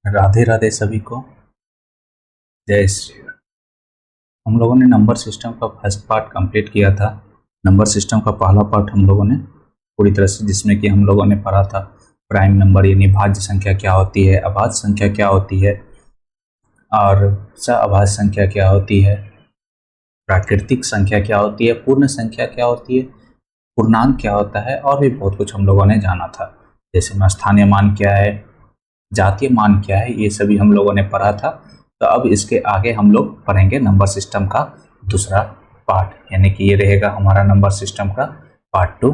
राधे राधे सभी को। जय श्री राम। हम लोगों ने नंबर सिस्टम का फर्स्ट पार्ट कंप्लीट किया था। नंबर सिस्टम का पहला पार्ट हम लोगों ने पूरी तरह से, जिसमें कि हम लोगों ने पढ़ा था प्राइम नंबर यानी भाज्य संख्या क्या होती है, अभाज्य संख्या क्या होती है और सअभाज्य संख्या क्या होती है, प्राकृतिक संख्या क्या होती है, पूर्ण संख्या क्या होती है, पूर्णांक क्या होता है और भी बहुत कुछ हम लोगों ने जाना था। जैसे में स्थानीय मान क्या है, जातीय मान क्या है, ये सभी हम लोगों ने पढ़ा था। तो अब इसके आगे हम लोग पढ़ेंगे नंबर सिस्टम का दूसरा पार्ट, यानी कि ये रहेगा हमारा नंबर सिस्टम का पार्ट 2।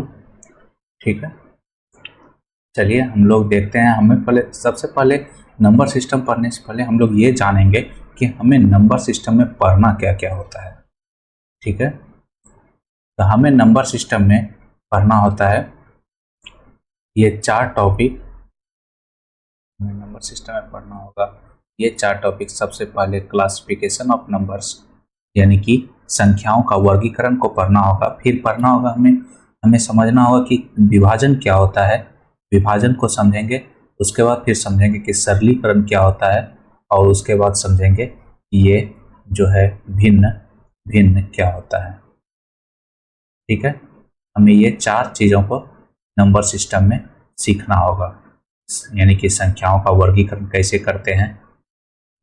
ठीक है, चलिए हम लोग देखते हैं। हमें सबसे पहले नंबर सिस्टम पढ़ने से पहले हम लोग ये जानेंगे कि हमें नंबर सिस्टम में पढ़ना क्या क्या होता है। ठीक है, तो हमें नंबर सिस्टम में पढ़ना होता है ये 4 टॉपिक। हमें नंबर सिस्टम में पढ़ना होगा ये 4 टॉपिक। सबसे पहले क्लासिफिकेशन ऑफ नंबर्स यानी कि संख्याओं का वर्गीकरण को पढ़ना होगा। फिर पढ़ना होगा हमें समझना होगा कि विभाजन क्या होता है, विभाजन को समझेंगे। उसके बाद फिर समझेंगे कि सरलीकरण क्या होता है और उसके बाद समझेंगे कि ये जो है भिन्न भिन्न क्या होता है। ठीक है, हमें ये 4 चीज़ों को नंबर सिस्टम में सीखना होगा, यानी कि संख्याओं का वर्गीकरण कैसे करते हैं,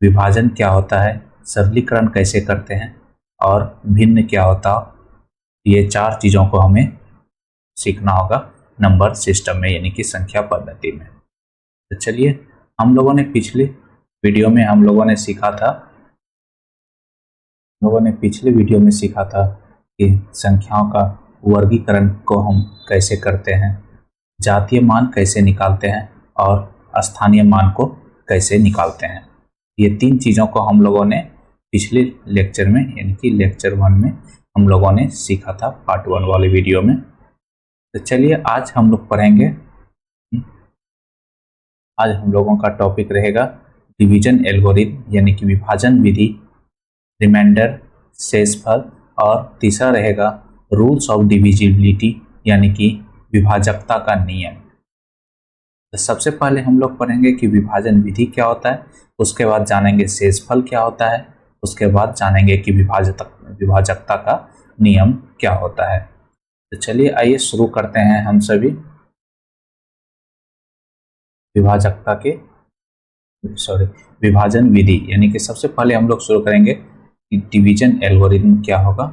विभाजन क्या होता है, सरलीकरण कैसे करते हैं और भिन्न क्या होता है। ये 4 चीज़ों को हमें सीखना होगा नंबर सिस्टम में, यानी कि संख्या पद्धति में। तो चलिए, हम लोगों ने पिछले वीडियो में सीखा था कि संख्याओं का वर्गीकरण को हम कैसे करते हैं, जातीय मान कैसे निकालते हैं और स्थानीय मान को कैसे निकालते हैं। ये 3 चीज़ों को हम लोगों ने पिछले लेक्चर में, यानी कि लेक्चर 1 में हम लोगों ने सीखा था, पार्ट 1 वाले वीडियो में। तो चलिए, आज हम लोग पढ़ेंगे। आज हम लोगों का टॉपिक रहेगा डिवीजन एल्गोरिथम, यानी कि विभाजन विधि, रिमाइंडर, शेषफल और तीसरा रहेगा रूल्स ऑफ डिविजिबिलिटी, यानी कि विभाजकता का नियम। तो सबसे पहले हम लोग पढ़ेंगे कि विभाजन विधि क्या होता है, उसके बाद जानेंगे शेषफल क्या होता है, उसके बाद जानेंगे कि विभाजकता का नियम क्या होता है। तो चलिए आइए शुरू करते हैं हम सभी विभाजन विधि, यानी कि सबसे पहले हम लोग शुरू करेंगे कि डिवीजन एल्गोरिथम क्या होगा।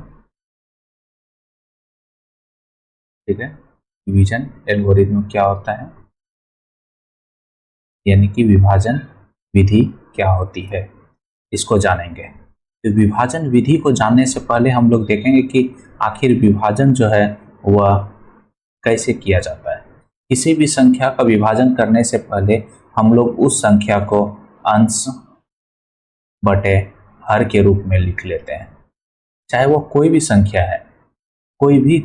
ठीक है, डिवीजन एल्गोरिथम क्या होता है, यानी कि विभाजन विधि क्या होती है, इसको जानेंगे। तो विभाजन विधि को जानने से पहले हम लोग देखेंगे कि आखिर विभाजन जो है वह कैसे किया जाता है। किसी भी संख्या का विभाजन करने से पहले हम लोग उस संख्या को अंश बटे हर के रूप में लिख लेते हैं। चाहे वो कोई भी संख्या है, कोई भी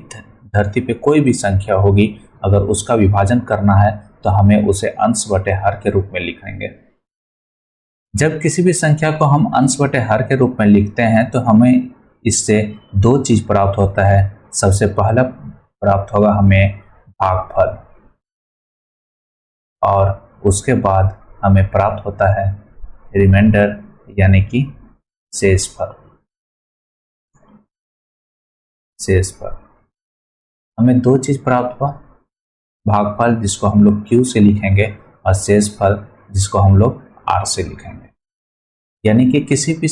धरती पे कोई भी संख्या होगी, अगर उसका विभाजन करना है तो हमें उसे अंश बटे हर के रूप में लिखेंगे। जब किसी भी संख्या को हम अंश बटे हर के रूप में लिखते हैं तो हमें इससे 2 चीज़ प्राप्त होता है। सबसे पहला प्राप्त होगा हमें भागफल और उसके बाद हमें प्राप्त होता है रिमाइंडर, यानी कि शेषफल। हमें 2 चीज़ प्राप्त हुआ, भागफल जिसको हम लोग Q से लिखेंगे और शेषफल जिसको हम लोग R से लिखेंगे। यानी कि किसी भी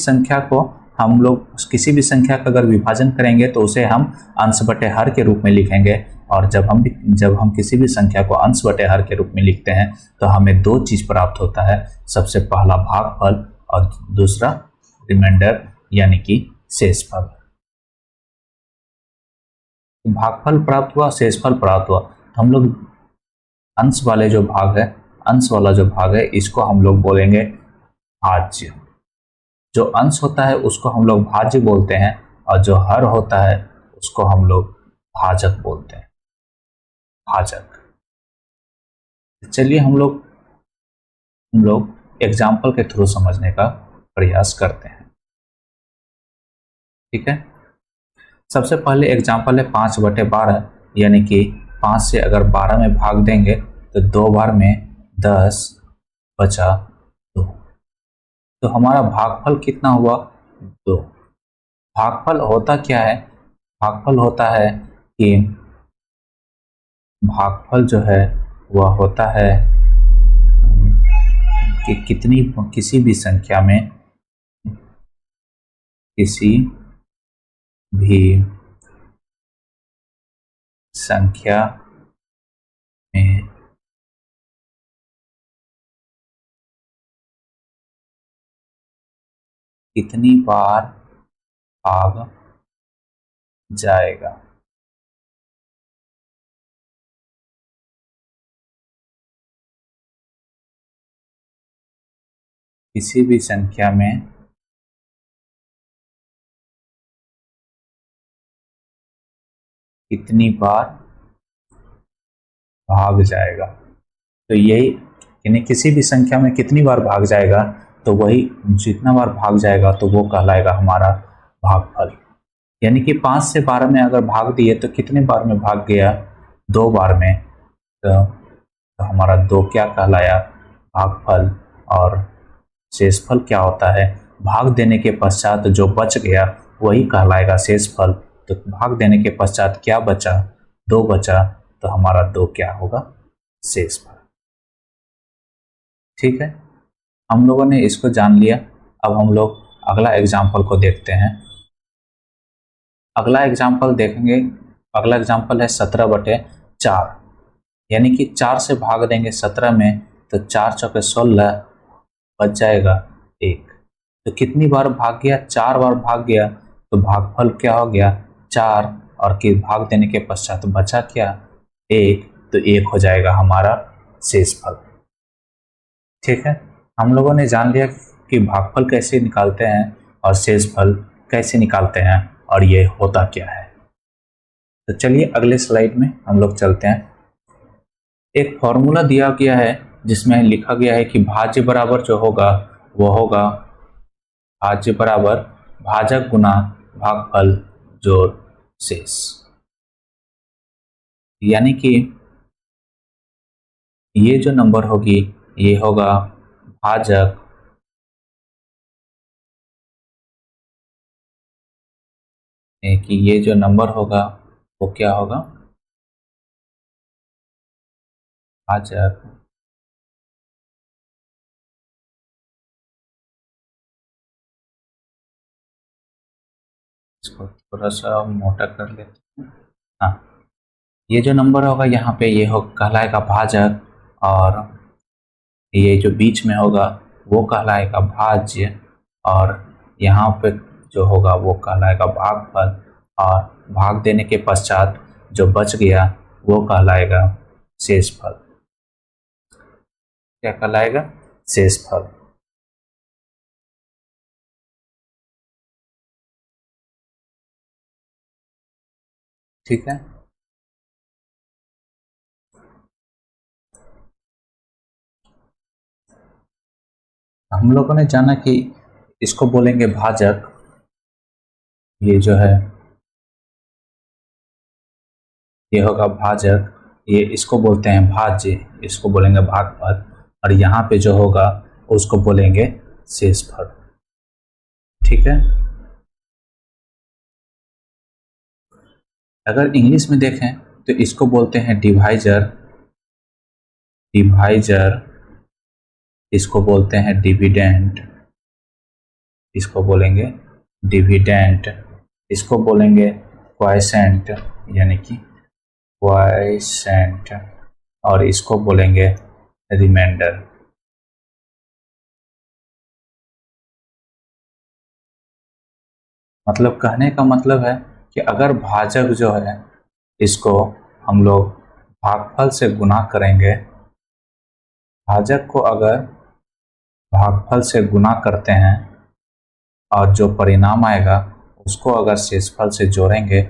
संख्या का अगर विभाजन करेंगे तो उसे हम अंश बटे हर के रूप में लिखेंगे, और जब हम किसी भी संख्या को अंश बटे हर के रूप में लिखते हैं तो हमें 2 चीज़ प्राप्त होता है। सबसे पहला भागफल और दूसरा रिमाइंडर, यानी कि शेषफल। भागफल प्राप्त हुआ, शेषफल प्राप्त हुआ, तो हम लोग अंश वाला जो भाग है इसको हम लोग बोलेंगे भाज्य। जो अंश होता है उसको हम लोग भाज्य बोलते हैं और जो हर होता है उसको हम लोग भाजक बोलते हैं, भाजक। चलिए हम लोग एग्जाम्पल के थ्रू समझने का प्रयास करते हैं। ठीक है, सबसे पहले एग्जाम्पल है 5 बटे 12, यानी कि 5 से अगर 12 में भाग देंगे तो 2 बार में 10 बचा 2। तो हमारा भागफल कितना हुआ? 2। भागफल होता क्या है? भागफल होता है कि भागफल जो है वह होता है कि किसी भी संख्या में, किसी भी संख्या में कितनी बार भाग जाएगा। किसी भी संख्या में कितनी बार भाग जाएगा, तो यही यानी किसी भी संख्या में कितनी बार भाग जाएगा, तो वही जितना बार भाग जाएगा तो वो कहलाएगा हमारा भागफल। यानी कि 5 से 12 में अगर भाग दिए तो कितने बार में भाग गया? 2 बार में। तो हमारा 2 क्या कहलाया? भागफल। और शेषफल क्या होता है? भाग देने के पश्चात जो बच गया वही कहलाएगा शेषफल। तो भाग देने के पश्चात क्या बचा? 2 बचा, तो हमारा 2 क्या होगा? शेषफल। ठीक है, हम लोगों ने इसको जान लिया। अब हम लोग अगला एग्जाम्पल को देखते हैं। अगला एग्जाम्पल देखेंगे। अगला एग्जाम्पल है 17/4। यानी कि 4 से भाग देंगे 17 में, तो 4 चौके 16 बच जाएगा 1। तो कितनी बार भाग गया? 4 बार भाग गया। तो भागफल क्या हो गया? 4। और कि भाग देने के पश्चात बचा क्या? 1। तो 1 हो जाएगा हमारा शेषफल। ठीक है, हम लोगों ने जान लिया कि भागफल कैसे निकालते हैं और शेषफल कैसे निकालते हैं और ये होता क्या है। तो चलिए अगले स्लाइड में हम लोग चलते हैं। एक फॉर्मूला दिया गया है जिसमें लिखा गया है कि भाज्य बराबर जो होगा वो होगा भाज्य बराबर भाजक गुना भागफल जोड़ शेष। यानी कि ये जो नंबर होगी ये होगा भाजक कि ये जो नंबर होगा वो क्या होगा? भाजक इसको थोड़ा सा मोटा कर लेते हैं। हाँ, ये जो नंबर होगा यहाँ पे ये हो कहलाएगा भाजक, और ये जो बीच में होगा वो कहलाएगा भाज्य, और यहाँ पे जो होगा वो कहलाएगा भागफल, और भाग देने के पश्चात जो बच गया वो कहलाएगा शेषफल। क्या कहलाएगा? शेषफल। ठीक है, हम लोगों ने जाना कि इसको बोलेंगे भाजक। ये जो है ये होगा भाजक, ये इसको बोलते हैं भाज्य, इसको बोलेंगे भागफल, और यहाँ पे जो होगा उसको बोलेंगे शेषफल। ठीक है, अगर इंग्लिश में देखें तो इसको बोलते हैं डिवाइजर। डिवाइजर, इसको बोलते हैं डिविडेंड, इसको बोलेंगे डिविडेंट, इसको बोलेंगे क्वाइसेंट यानी कि क्वाइसेंट, और इसको बोलेंगे रिमाइंडर। मतलब कहने का मतलब है कि अगर भाजक जो है इसको हम लोग भागफल से गुना करेंगे, भाजक को अगर भागफल से गुना करते हैं और जो परिणाम आएगा उसको अगर शेषफल से जोड़ेंगे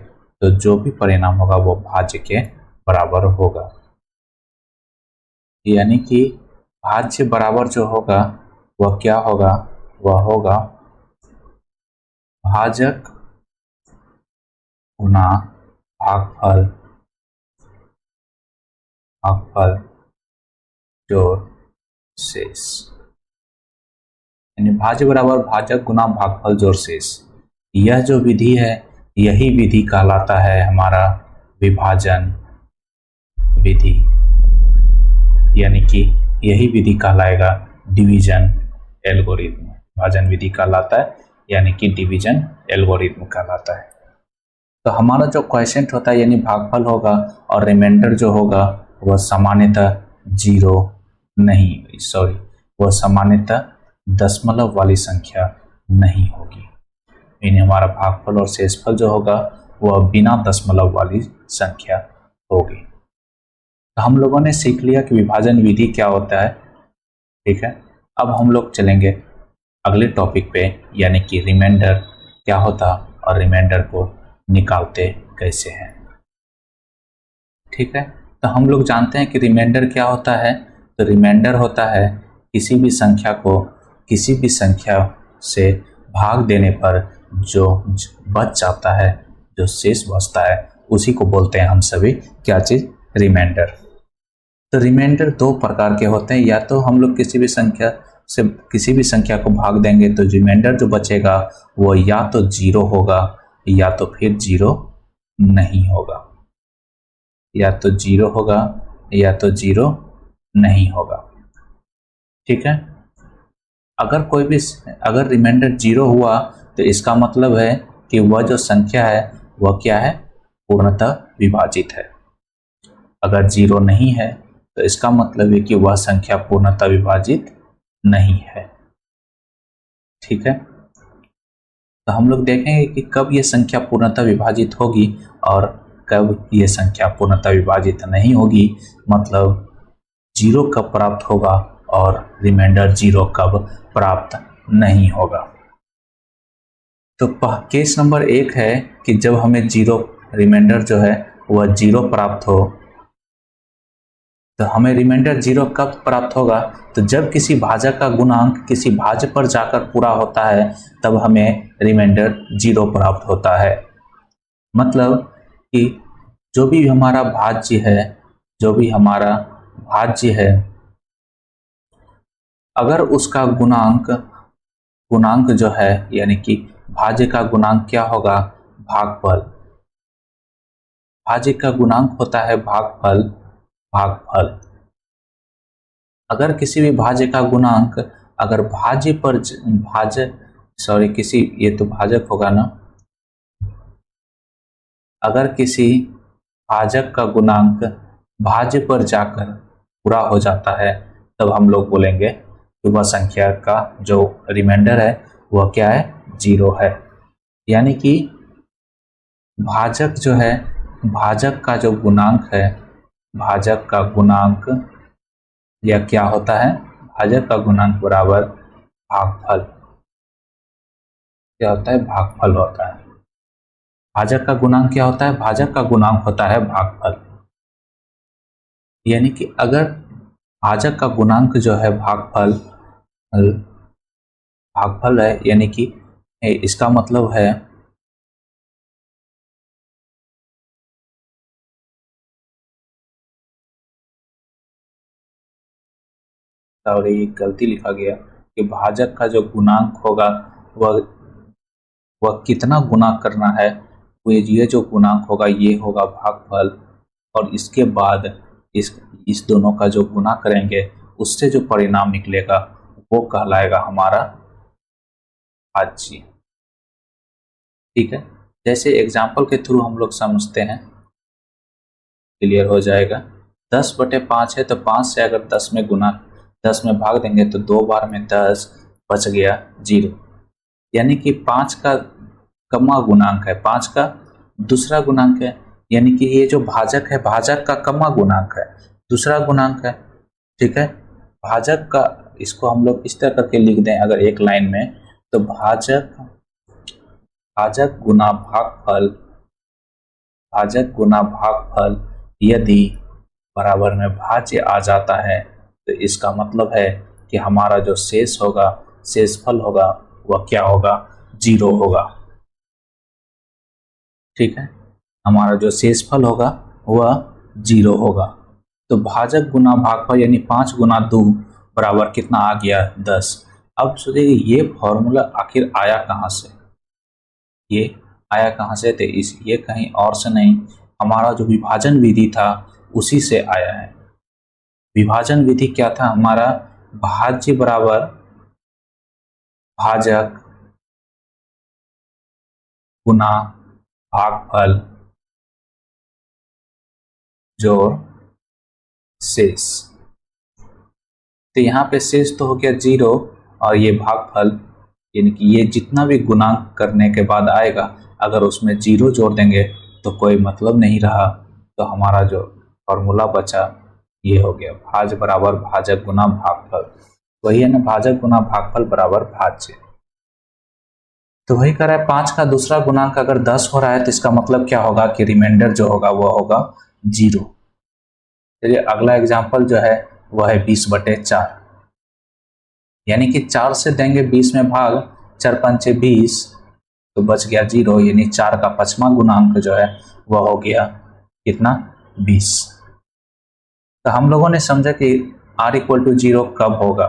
तो जो भी परिणाम होगा वो भाज्य के बराबर होगा। यानी कि भाज्य बराबर जो होगा वह क्या होगा? वह होगा भाजक गुना भागफल, भागफल जोड़ शेष। यानी भाज्य बराबर भाजक गुना भागफल जोड़ शेष। यह जो विधि है यही विधि कहलाता है हमारा विभाजन विधि, यानी कि यही विधि कहलाएगा डिवीजन एल्गोरिथम। विभाजन विधि कहलाता है यानी कि डिवीजन एल्गोरिथम कहलाता है। तो हमारा जो क्वोशिएंट होता है यानी भागफल होगा और रिमाइंडर जो होगा वह सामान्यतः वह सामान्यतः दशमलव वाली संख्या नहीं होगी, यानी हमारा भागफल और शेषफल जो होगा वह बिना दशमलव वाली संख्या होगी। तो हम लोगों ने सीख लिया कि विभाजन विधि क्या होता है। ठीक है, अब हम लोग चलेंगे अगले टॉपिक पे, यानी कि रिमाइंडर क्या होता और रिमाइंडर को निकालते कैसे हैं। ठीक है, तो हम लोग जानते हैं कि रिमाइंडर क्या होता है। तो रिमाइंडर होता है किसी भी संख्या को किसी भी संख्या से भाग देने पर जो बच जाता है, जो शेष बचता है, उसी को बोलते हैं हम सभी क्या चीज़, रिमाइंडर। तो रिमाइंडर दो प्रकार के होते हैं, या तो हम लोग किसी भी संख्या से किसी भी संख्या को भाग देंगे तो रिमाइंडर जो बचेगा वो या तो जीरो होगा या तो फिर जीरो नहीं होगा, या तो जीरो होगा या तो जीरो नहीं होगा। ठीक है, अगर रिमाइंडर जीरो हुआ तो इसका मतलब है कि वह जो संख्या है वह क्या है, पूर्णतः विभाजित है। अगर जीरो नहीं है तो इसका मतलब है कि वह संख्या पूर्णतः विभाजित नहीं है। ठीक है, तो हम लोग देखेंगे कि कब यह संख्या पूर्णतः विभाजित होगी और कब यह संख्या पूर्णतः विभाजित नहीं होगी, मतलब जीरो कब प्राप्त होगा और रिमाइंडर जीरो कब प्राप्त नहीं होगा। तो केस नंबर 1 है कि जब हमें जीरो रिमाइंडर जो है वह जीरो प्राप्त हो, तो हमें रिमाइंडर जीरो कब प्राप्त होगा, तो जब किसी भाजक का गुणांक किसी भाज्य पर जाकर पूरा होता है तब हमें रिमाइंडर जीरो प्राप्त होता है। मतलब कि जो भी हमारा भाज्य है अगर उसका गुणांक जो है, यानी कि भाज्य का गुणांक क्या होगा, भागफल। भाज्य का गुणांक होता है भागफल। अगर किसी भी भाज्य का गुणांक अगर ये तो भाजक होगा ना, अगर किसी भाजक का गुणांक भाज्य पर जाकर पूरा हो जाता है तब हम लोग बोलेंगे कि वह संख्या का जो रिमाइंडर है वह क्या है, जीरो है। यानी कि भाजक जो है, भाजक का जो गुणांक है, भाजक का गुणांक या क्या होता है, भाजक का गुणांक बराबर भागफल। क्या होता है, भागफल होता है। भाजक का गुणांक क्या होता है, भाजक का गुणांक होता है भागफल। यानी कि अगर भाजक का गुणांक जो है भागफल है, यानी कि इसका मतलब है और ये गलती लिखा गया कि भाजक का जो गुणांक होगा वह कितना गुना करना है, वो ये जो गुणांक होगा ये होगा भागफल, और इसके बाद इस दोनों का जो गुना करेंगे उससे जो परिणाम निकलेगा वो कहलाएगा हमारा भाज्य। ठीक है, जैसे एग्जाम्पल के थ्रू हम लोग समझते हैं, क्लियर हो जाएगा। 10/5 है तो 5 से अगर 10 में भाग देंगे तो 2 बार में 10 बच गया 0, यानी कि 5 का कम्मा गुणांक है, 5 का दूसरा गुणांक है, यानी कि ये जो भाजक है भाजक का कम्मा गुणांक है, दूसरा गुणांक है। ठीक है, भाजक का, इसको हम लोग इस तरह करके लिख दें अगर एक लाइन में, तो भाजक गुना भागफल यदि बराबर में भाज्य आ जाता है तो इसका मतलब है कि हमारा जो शेष होगा, शेषफल होगा, वह क्या होगा, 0 होगा। ठीक है, हमारा जो शेषफल होगा वह 0 होगा। तो भाजक गुना भागफल यानी 5 गुना 2 बराबर कितना आ गया, 10। अब सोचिए ये फॉर्मूला आखिर आया कहाँ से, ये आया कहाँ से, तो ये कहीं और से नहीं, हमारा जो विभाजन विधि था उसी से आया है। विभाजन विधि क्या था हमारा, भाज्य बराबर भाजक गुना भागफल जोड़ शेष। तो यहाँ पे शेष तो हो गया 0 और ये भागफल, यानी कि ये जितना भी गुणांक करने के बाद आएगा अगर उसमें 0 जोड़ देंगे तो कोई मतलब नहीं रहा। तो हमारा जो फॉर्मूला बचा ये हो गया भाज्य बराबर भाजक गुना भागफल, वही है ना, भाजक गुना भागफल बराबर भाज्य। तो वही कर रहा है 5 का दूसरा गुणांक अगर 10 हो रहा है तो इसका मतलब क्या होगा कि रिमाइंडर जो होगा वो होगा 0। चलिए अगला एग्जाम्पल जो है वह है 20/4, यानी कि 4 से देंगे 20 में भाग, 4 पंचे 20 तो बच गया 0, यानी 4 का 5वां गुणांक जो है वह हो गया कितना, 20। तो हम लोगों ने समझा कि r = 0 कब होगा।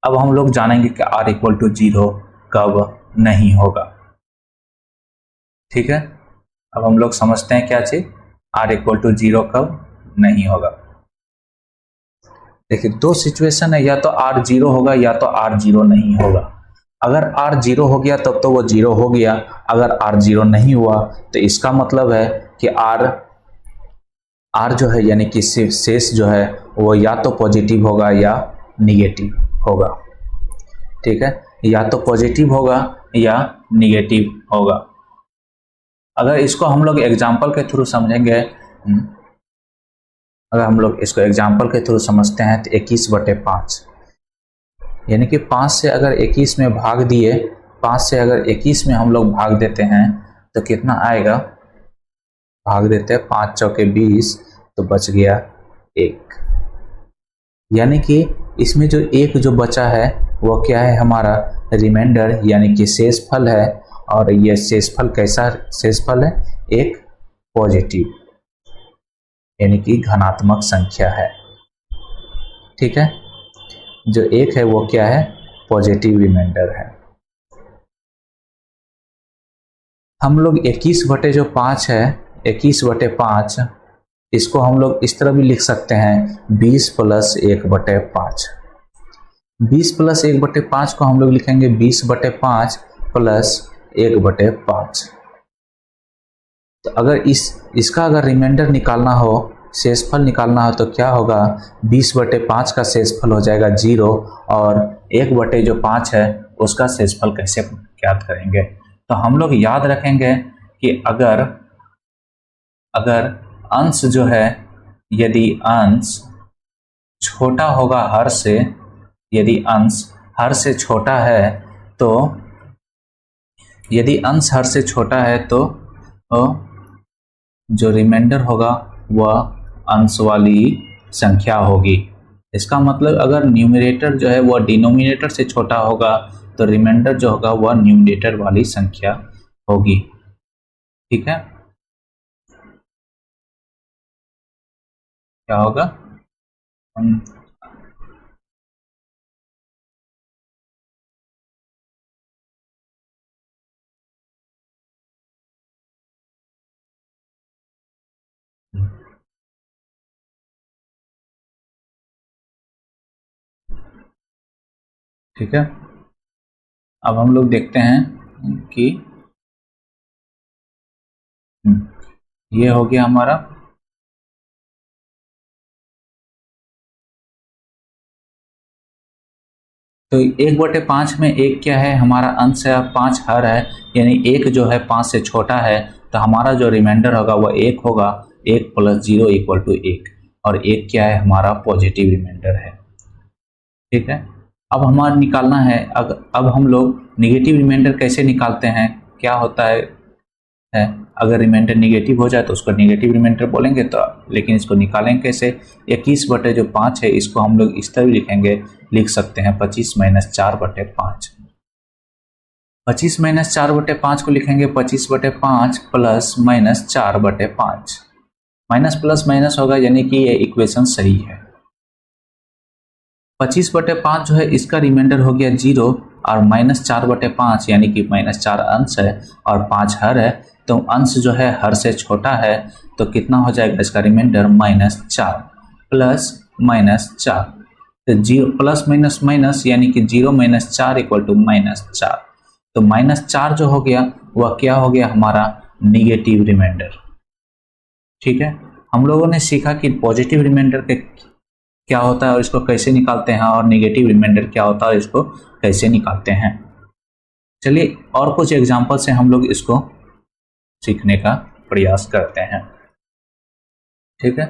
अब हम लोग जानेंगे कि r = 0 कब नहीं होगा। ठीक है, अब हम लोग समझते हैं क्या चीज, r = 0 कब नहीं होगा। देखिए दो सिचुएशन है, या तो r 0 होगा या तो r 0 नहीं होगा। अगर r 0 हो गया तब तो वो 0 हो गया, अगर r 0 नहीं हुआ तो इसका मतलब है कि r जो है यानी कि शेष जो है वो या तो पॉजिटिव होगा या निगेटिव होगा। ठीक है, या तो पॉजिटिव होगा या निगेटिव होगा। अगर इसको हम लोग एग्जाम्पल के थ्रू समझेंगे, अगर हम लोग इसको एग्जाम्पल के थ्रू समझते हैं तो 21/5, यानी कि 5 से अगर 21 में भाग दिए, 5 से अगर 21 में हम लोग भाग देते हैं तो कितना आएगा, भाग देते हैं 5 चौके 20 तो बच गया 1। यानी कि इसमें जो एक जो बचा है वो क्या है, हमारा रिमाइंडर यानी कि शेषफल है। और ये शेषफल कैसा शेषफल है, एक पॉजिटिव यानी कि धनात्मक संख्या है। ठीक है, जो एक है वो क्या है, पॉजिटिव रिमाइंडर है। हम लोग 21/5 है, 21/5 इसको हम लोग इस तरह भी लिख सकते हैं 20 + 1/5। 20 + 1/5 को हम लोग लिखेंगे 20/5 + 1/5। तो अगर इसका अगर रिमाइंडर निकालना हो, शेषफल निकालना हो तो क्या होगा, 20/5 का शेषफल हो जाएगा 0 और 1/5 है उसका शेषफल कैसे ज्ञात करेंगे। तो हम लोग याद रखेंगे कि अगर अंश जो है, यदि अंश छोटा होगा हर से, यदि अंश हर से छोटा है तो, यदि अंश हर से छोटा है तो जो रिमाइंडर होगा वह अंश वाली संख्या होगी। इसका मतलब अगर न्यूमरेटर जो है वह डिनोमिनेटर से छोटा होगा तो रिमाइंडर जो होगा वह न्यूमरेटर वाली संख्या होगी। ठीक है, क्या होगा, ठीक है। अब हम लोग देखते हैं कि ये हो गया हमारा, तो 1/5 में एक क्या है, हमारा अंश है, 5 हर है, यानी एक जो है 5 से छोटा है तो हमारा जो रिमाइंडर होगा वह 1 होगा। 1 + 0 = 1 और 1 क्या है, हमारा पॉजिटिव रिमाइंडर है। ठीक है, अब हमारा निकालना है, अब हम लोग निगेटिव रिमाइंडर कैसे निकालते हैं, क्या होता है अगर रिमाइंडर निगेटिव हो जाए तो उसको निगेटिव रिमाइंडर बोलेंगे। तो लेकिन इसको निकालेंगे कैसे, 21/5 है इसको हम लोग इस तरह लिखेंगे, लिख सकते हैं 25 - 4/5। 25 - 4/5 को लिखेंगे 25/5 ± 4/5। माइनस प्लस माइनस होगा यानी कि ये इक्वेशन सही है। 25/5 जो है इसका रिमाइंडर हो गया 0 और -4/5 यानी कि -4 अंश है और 5 हर है, तो अंश जो है हर से छोटा है, तो कितना हो जाएगा इसका रिमाइंडर -4 प्लस -4, तो 0 प्लस माइनस माइनस यानी कि 0 - 4 = -4, तो -4 जो हो गया वह क्या हो गया हमारा निगेटिव रिमाइंडर। ठीक है, हम लोगों ने सीखा कि पॉजिटिव रिमाइंडर के क्या होता है और इसको कैसे निकालते हैं, और नेगेटिव रिमाइंडर क्या होता है और इसको कैसे निकालते हैं। चलिए और कुछ एग्जांपल से हम लोग इसको सीखने का प्रयास करते हैं। ठीक है,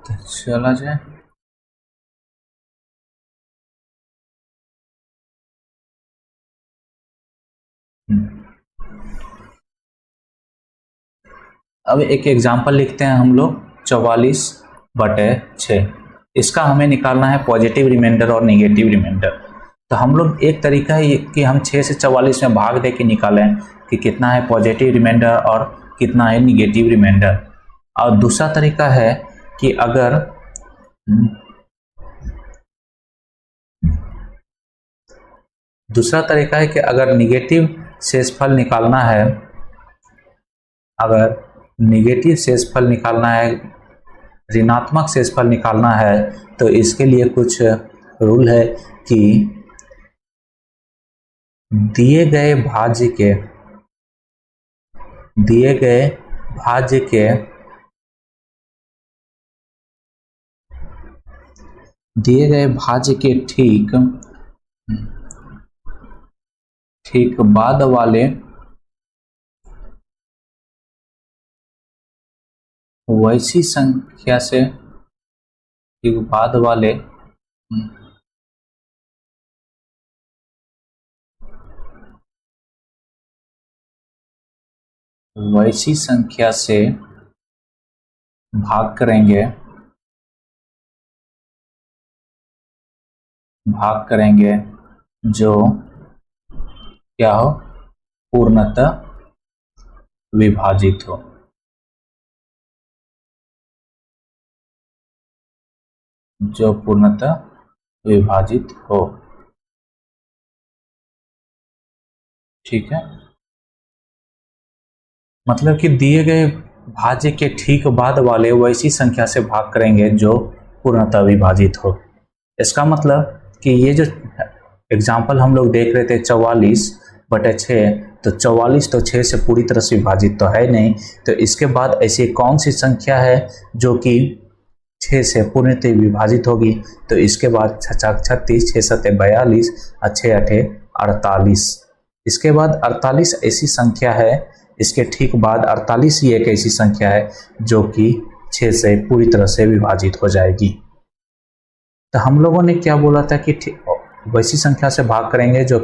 तो चला जाए। अब एक एग्जांपल लिखते हैं हम लोग 44/6। इसका हमें निकालना है पॉजिटिव रिमाइंडर और नेगेटिव रिमाइंडर। तो हम लोग एक तरीका है कि हम 6 से 44 में भाग दे के निकालें कि कितना है पॉजिटिव रिमाइंडर और कितना है नेगेटिव रिमाइंडर। और दूसरा तरीका है कि अगर नेगेटिव शेषफल निकालना है, अगर नेगेटिव शेषफल निकालना है, ऋणात्मक शेषफल निकालना है, तो इसके लिए कुछ रूल है कि दिए गए भाज्य के ठीक बाद वाले वैसी संख्या से ठीक बाद वाले वैसी संख्या से भाग करेंगे जो क्या हो, पूर्णतः विभाजित हो। जो पूर्णतः विभाजित हो। ठीक है, मतलब कि दिए गए भाज्य के ठीक बाद वाले वैसी संख्या से भाग करेंगे जो पूर्णतः विभाजित हो। इसका मतलब कि ये जो एग्जाम्पल हम लोग देख रहे थे 44/6, तो 44 तो 6 से पूरी तरह से विभाजित तो है नहीं, तो इसके बाद ऐसी कौन सी संख्या है जो कि 6 से पूर्णतः विभाजित होगी। तो इसके बाद 36, 6 7 42 और 6 8 48। इसके बाद 48 ऐसी संख्या है, इसके ठीक बाद 48 ही एक ऐसी संख्या है जो कि 6 से पूरी तरह से विभाजित हो जाएगी। तो हम लोगों ने क्या बोला था कि वैसी संख्या से भाग करेंगे जो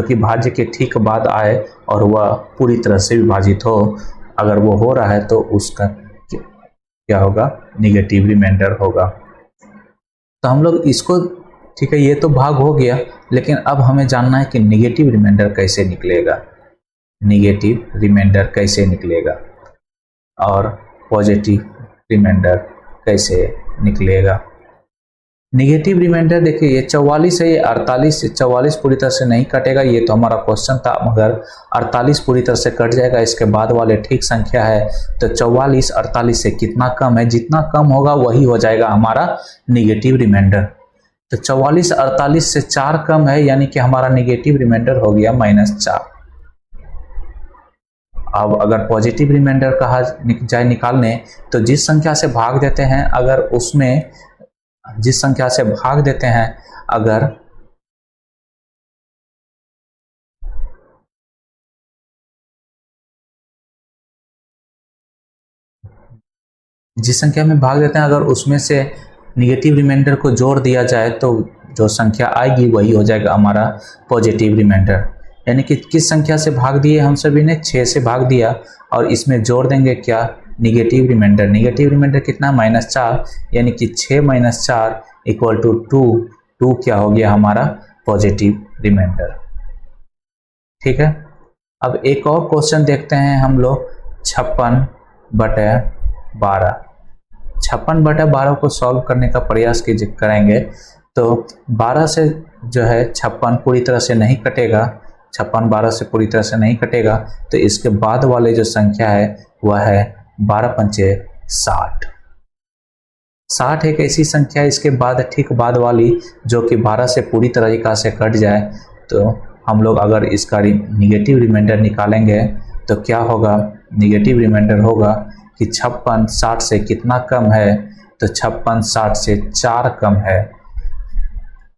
कि भाज्य के ठीक बाद आए और वह पूरी तरह से विभाजित हो। अगर वो हो रहा है तो उसका क्या होगा, निगेटिव रिमाइंडर होगा। तो हम लोग इसको, ठीक है, ये तो भाग हो गया, लेकिन अब हमें जानना है कि निगेटिव रिमाइंडर कैसे निकलेगा और पॉजिटिव रिमाइंडर कैसे निकलेगा। निगेटिव रिमाइंडर देखिए, ये 44 है, ये 48 से 44 पूरी तरह से नहीं कटेगा, ये तो हमारा क्वेश्चन था, मगर 48 पूरी तरह से कट जाएगा। इसके बाद वाले ठीक संख्या है, तो 44 48 से कितना कम है, जितना कम होगा वही हो जाएगा हमारा निगेटिव रिमाइंडर। तो 44 48 से 4 कम है, यानी कि हमारा निगेटिव रिमाइंडर हो गया -4। अब अगर पॉजिटिव रिमाइंडर कहा जाए निकालने, तो जिस संख्या से भाग देते हैं, अगर उसमें जिस संख्या से भाग देते हैं, अगर जिस संख्या में भाग देते हैं, अगर उसमें से निगेटिव रिमाइंडर को जोड़ दिया जाए तो जो संख्या आएगी वही हो जाएगा हमारा पॉजिटिव रिमाइंडर। यानी कि किस संख्या से भाग दिए हम सभी ने, 6 से भाग दिया, और इसमें जोड़ देंगे क्या, निगेटिव रिमाइंडर। निगेटिव रिमाइंडर कितना, -4, यानी कि 6 - 4 = 2। 2 क्या हो गया हमारा पॉजिटिव रिमाइंडर। ठीक है, अब एक और क्वेश्चन देखते हैं हम लोग 56/9। 12। 56/12 को सॉल्व करने का प्रयास करेंगे तो 12 से जो है 56 पूरी तरह से नहीं कटेगा, 56 12 से पूरी तरह से नहीं कटेगा, तो इसके बाद वाले जो संख्या है वह है 12 पंचे 60। 60 एक ऐसी संख्या है इसके बाद ठीक बाद वाली जो कि 12 से पूरी तरीका से कट जाए, तो हम लोग अगर इसका निगेटिव रिमाइंडर निकालेंगे तो क्या होगा, निगेटिव रिमाइंडर होगा कि 56 60 से कितना कम है, तो 56 60 से 4 कम है।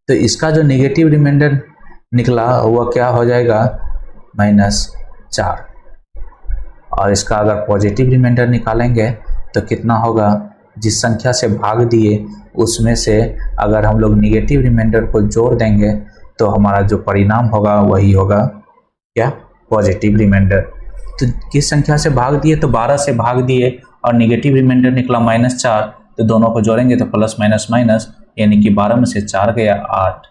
तो इसका जो निगेटिव रिमाइंडर निकला वह क्या हो जाएगा, -4। और इसका अगर पॉजिटिव रिमाइंडर निकालेंगे तो कितना होगा, जिस संख्या से भाग दिए उसमें से अगर हम लोग निगेटिव रिमाइंडर को जोड़ देंगे तो हमारा जो परिणाम होगा वही होगा क्या, पॉजिटिव रिमाइंडर। तो किस संख्या से भाग दिए, तो 12 से भाग दिए और निगेटिव रिमाइंडर निकला -4, तो दोनों को जोड़ेंगे तो प्लस माइनस माइनस, यानी कि 12 में से 4 गया 8,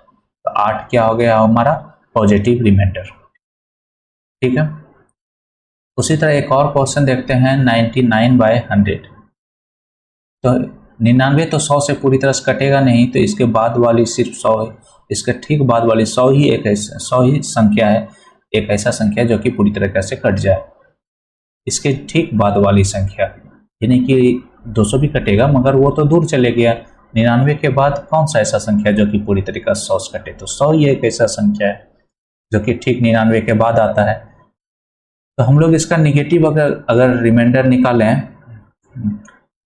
तो 8 क्या हो गया हमारा, पॉजिटिव रिमाइंडर। ठीक है। उसी तरह एक और क्वेश्चन देखते हैं 99/100। तो 99 तो 100 से पूरी तरह से कटेगा नहीं, तो इसके बाद वाली सिर्फ 100 है, इसके ठीक बाद वाली 100 ही एक 100 ही संख्या है, एक ऐसा संख्या जो कि पूरी तरह से कट जाए। इसके ठीक बाद वाली संख्या यानी कि 200 भी कटेगा मगर वो तो दूर चले गया, 99 के बाद कौन सा ऐसा संख्या जो कि पूरी तरीके से 100 से कटे, तो 100 ही एक ऐसा संख्या है जो कि ठीक 99 के बाद आता है। तो हम लोग इसका निगेटिव अगर रिमाइंडर निकालें,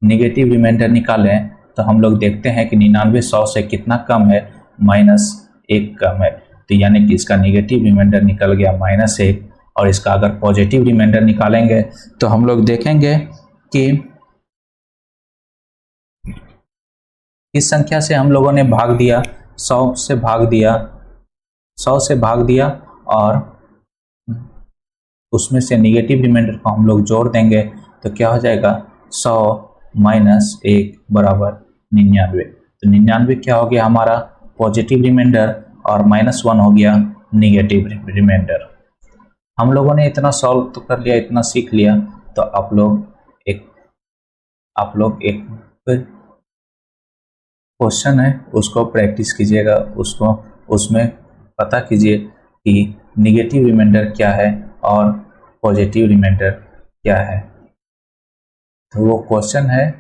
निगेटिव रिमाइंडर निकालें तो हम लोग देखते हैं कि 99 100 से कितना कम है, -1 कम है, तो यानी कि इसका निगेटिव रिमाइंडर निकल गया -1। और इसका अगर पॉजिटिव रिमाइंडर निकालेंगे तो हम लोग देखेंगे कि इस संख्या से हम लोगों ने भाग दिया, 100 से भाग दिया, 100 से भाग दिया और उसमें से निगेटिव रिमाइंडर को हम लोग जोड़ देंगे तो क्या हो जाएगा, 100 - 1 = 99। तो 99 क्या हो गया हमारा, पॉजिटिव रिमाइंडर, और -1 हो गया निगेटिव रिमाइंडर। हम लोगों ने इतना सॉल्व तो कर लिया, इतना सीख लिया, तो आप लोग एक क्वेश्चन है उसको प्रैक्टिस कीजिएगा, उसमें पता कीजिए कि निगेटिव रिमाइंडर क्या है और पॉजिटिव रिमाइंडर क्या है। तो वो क्वेश्चन है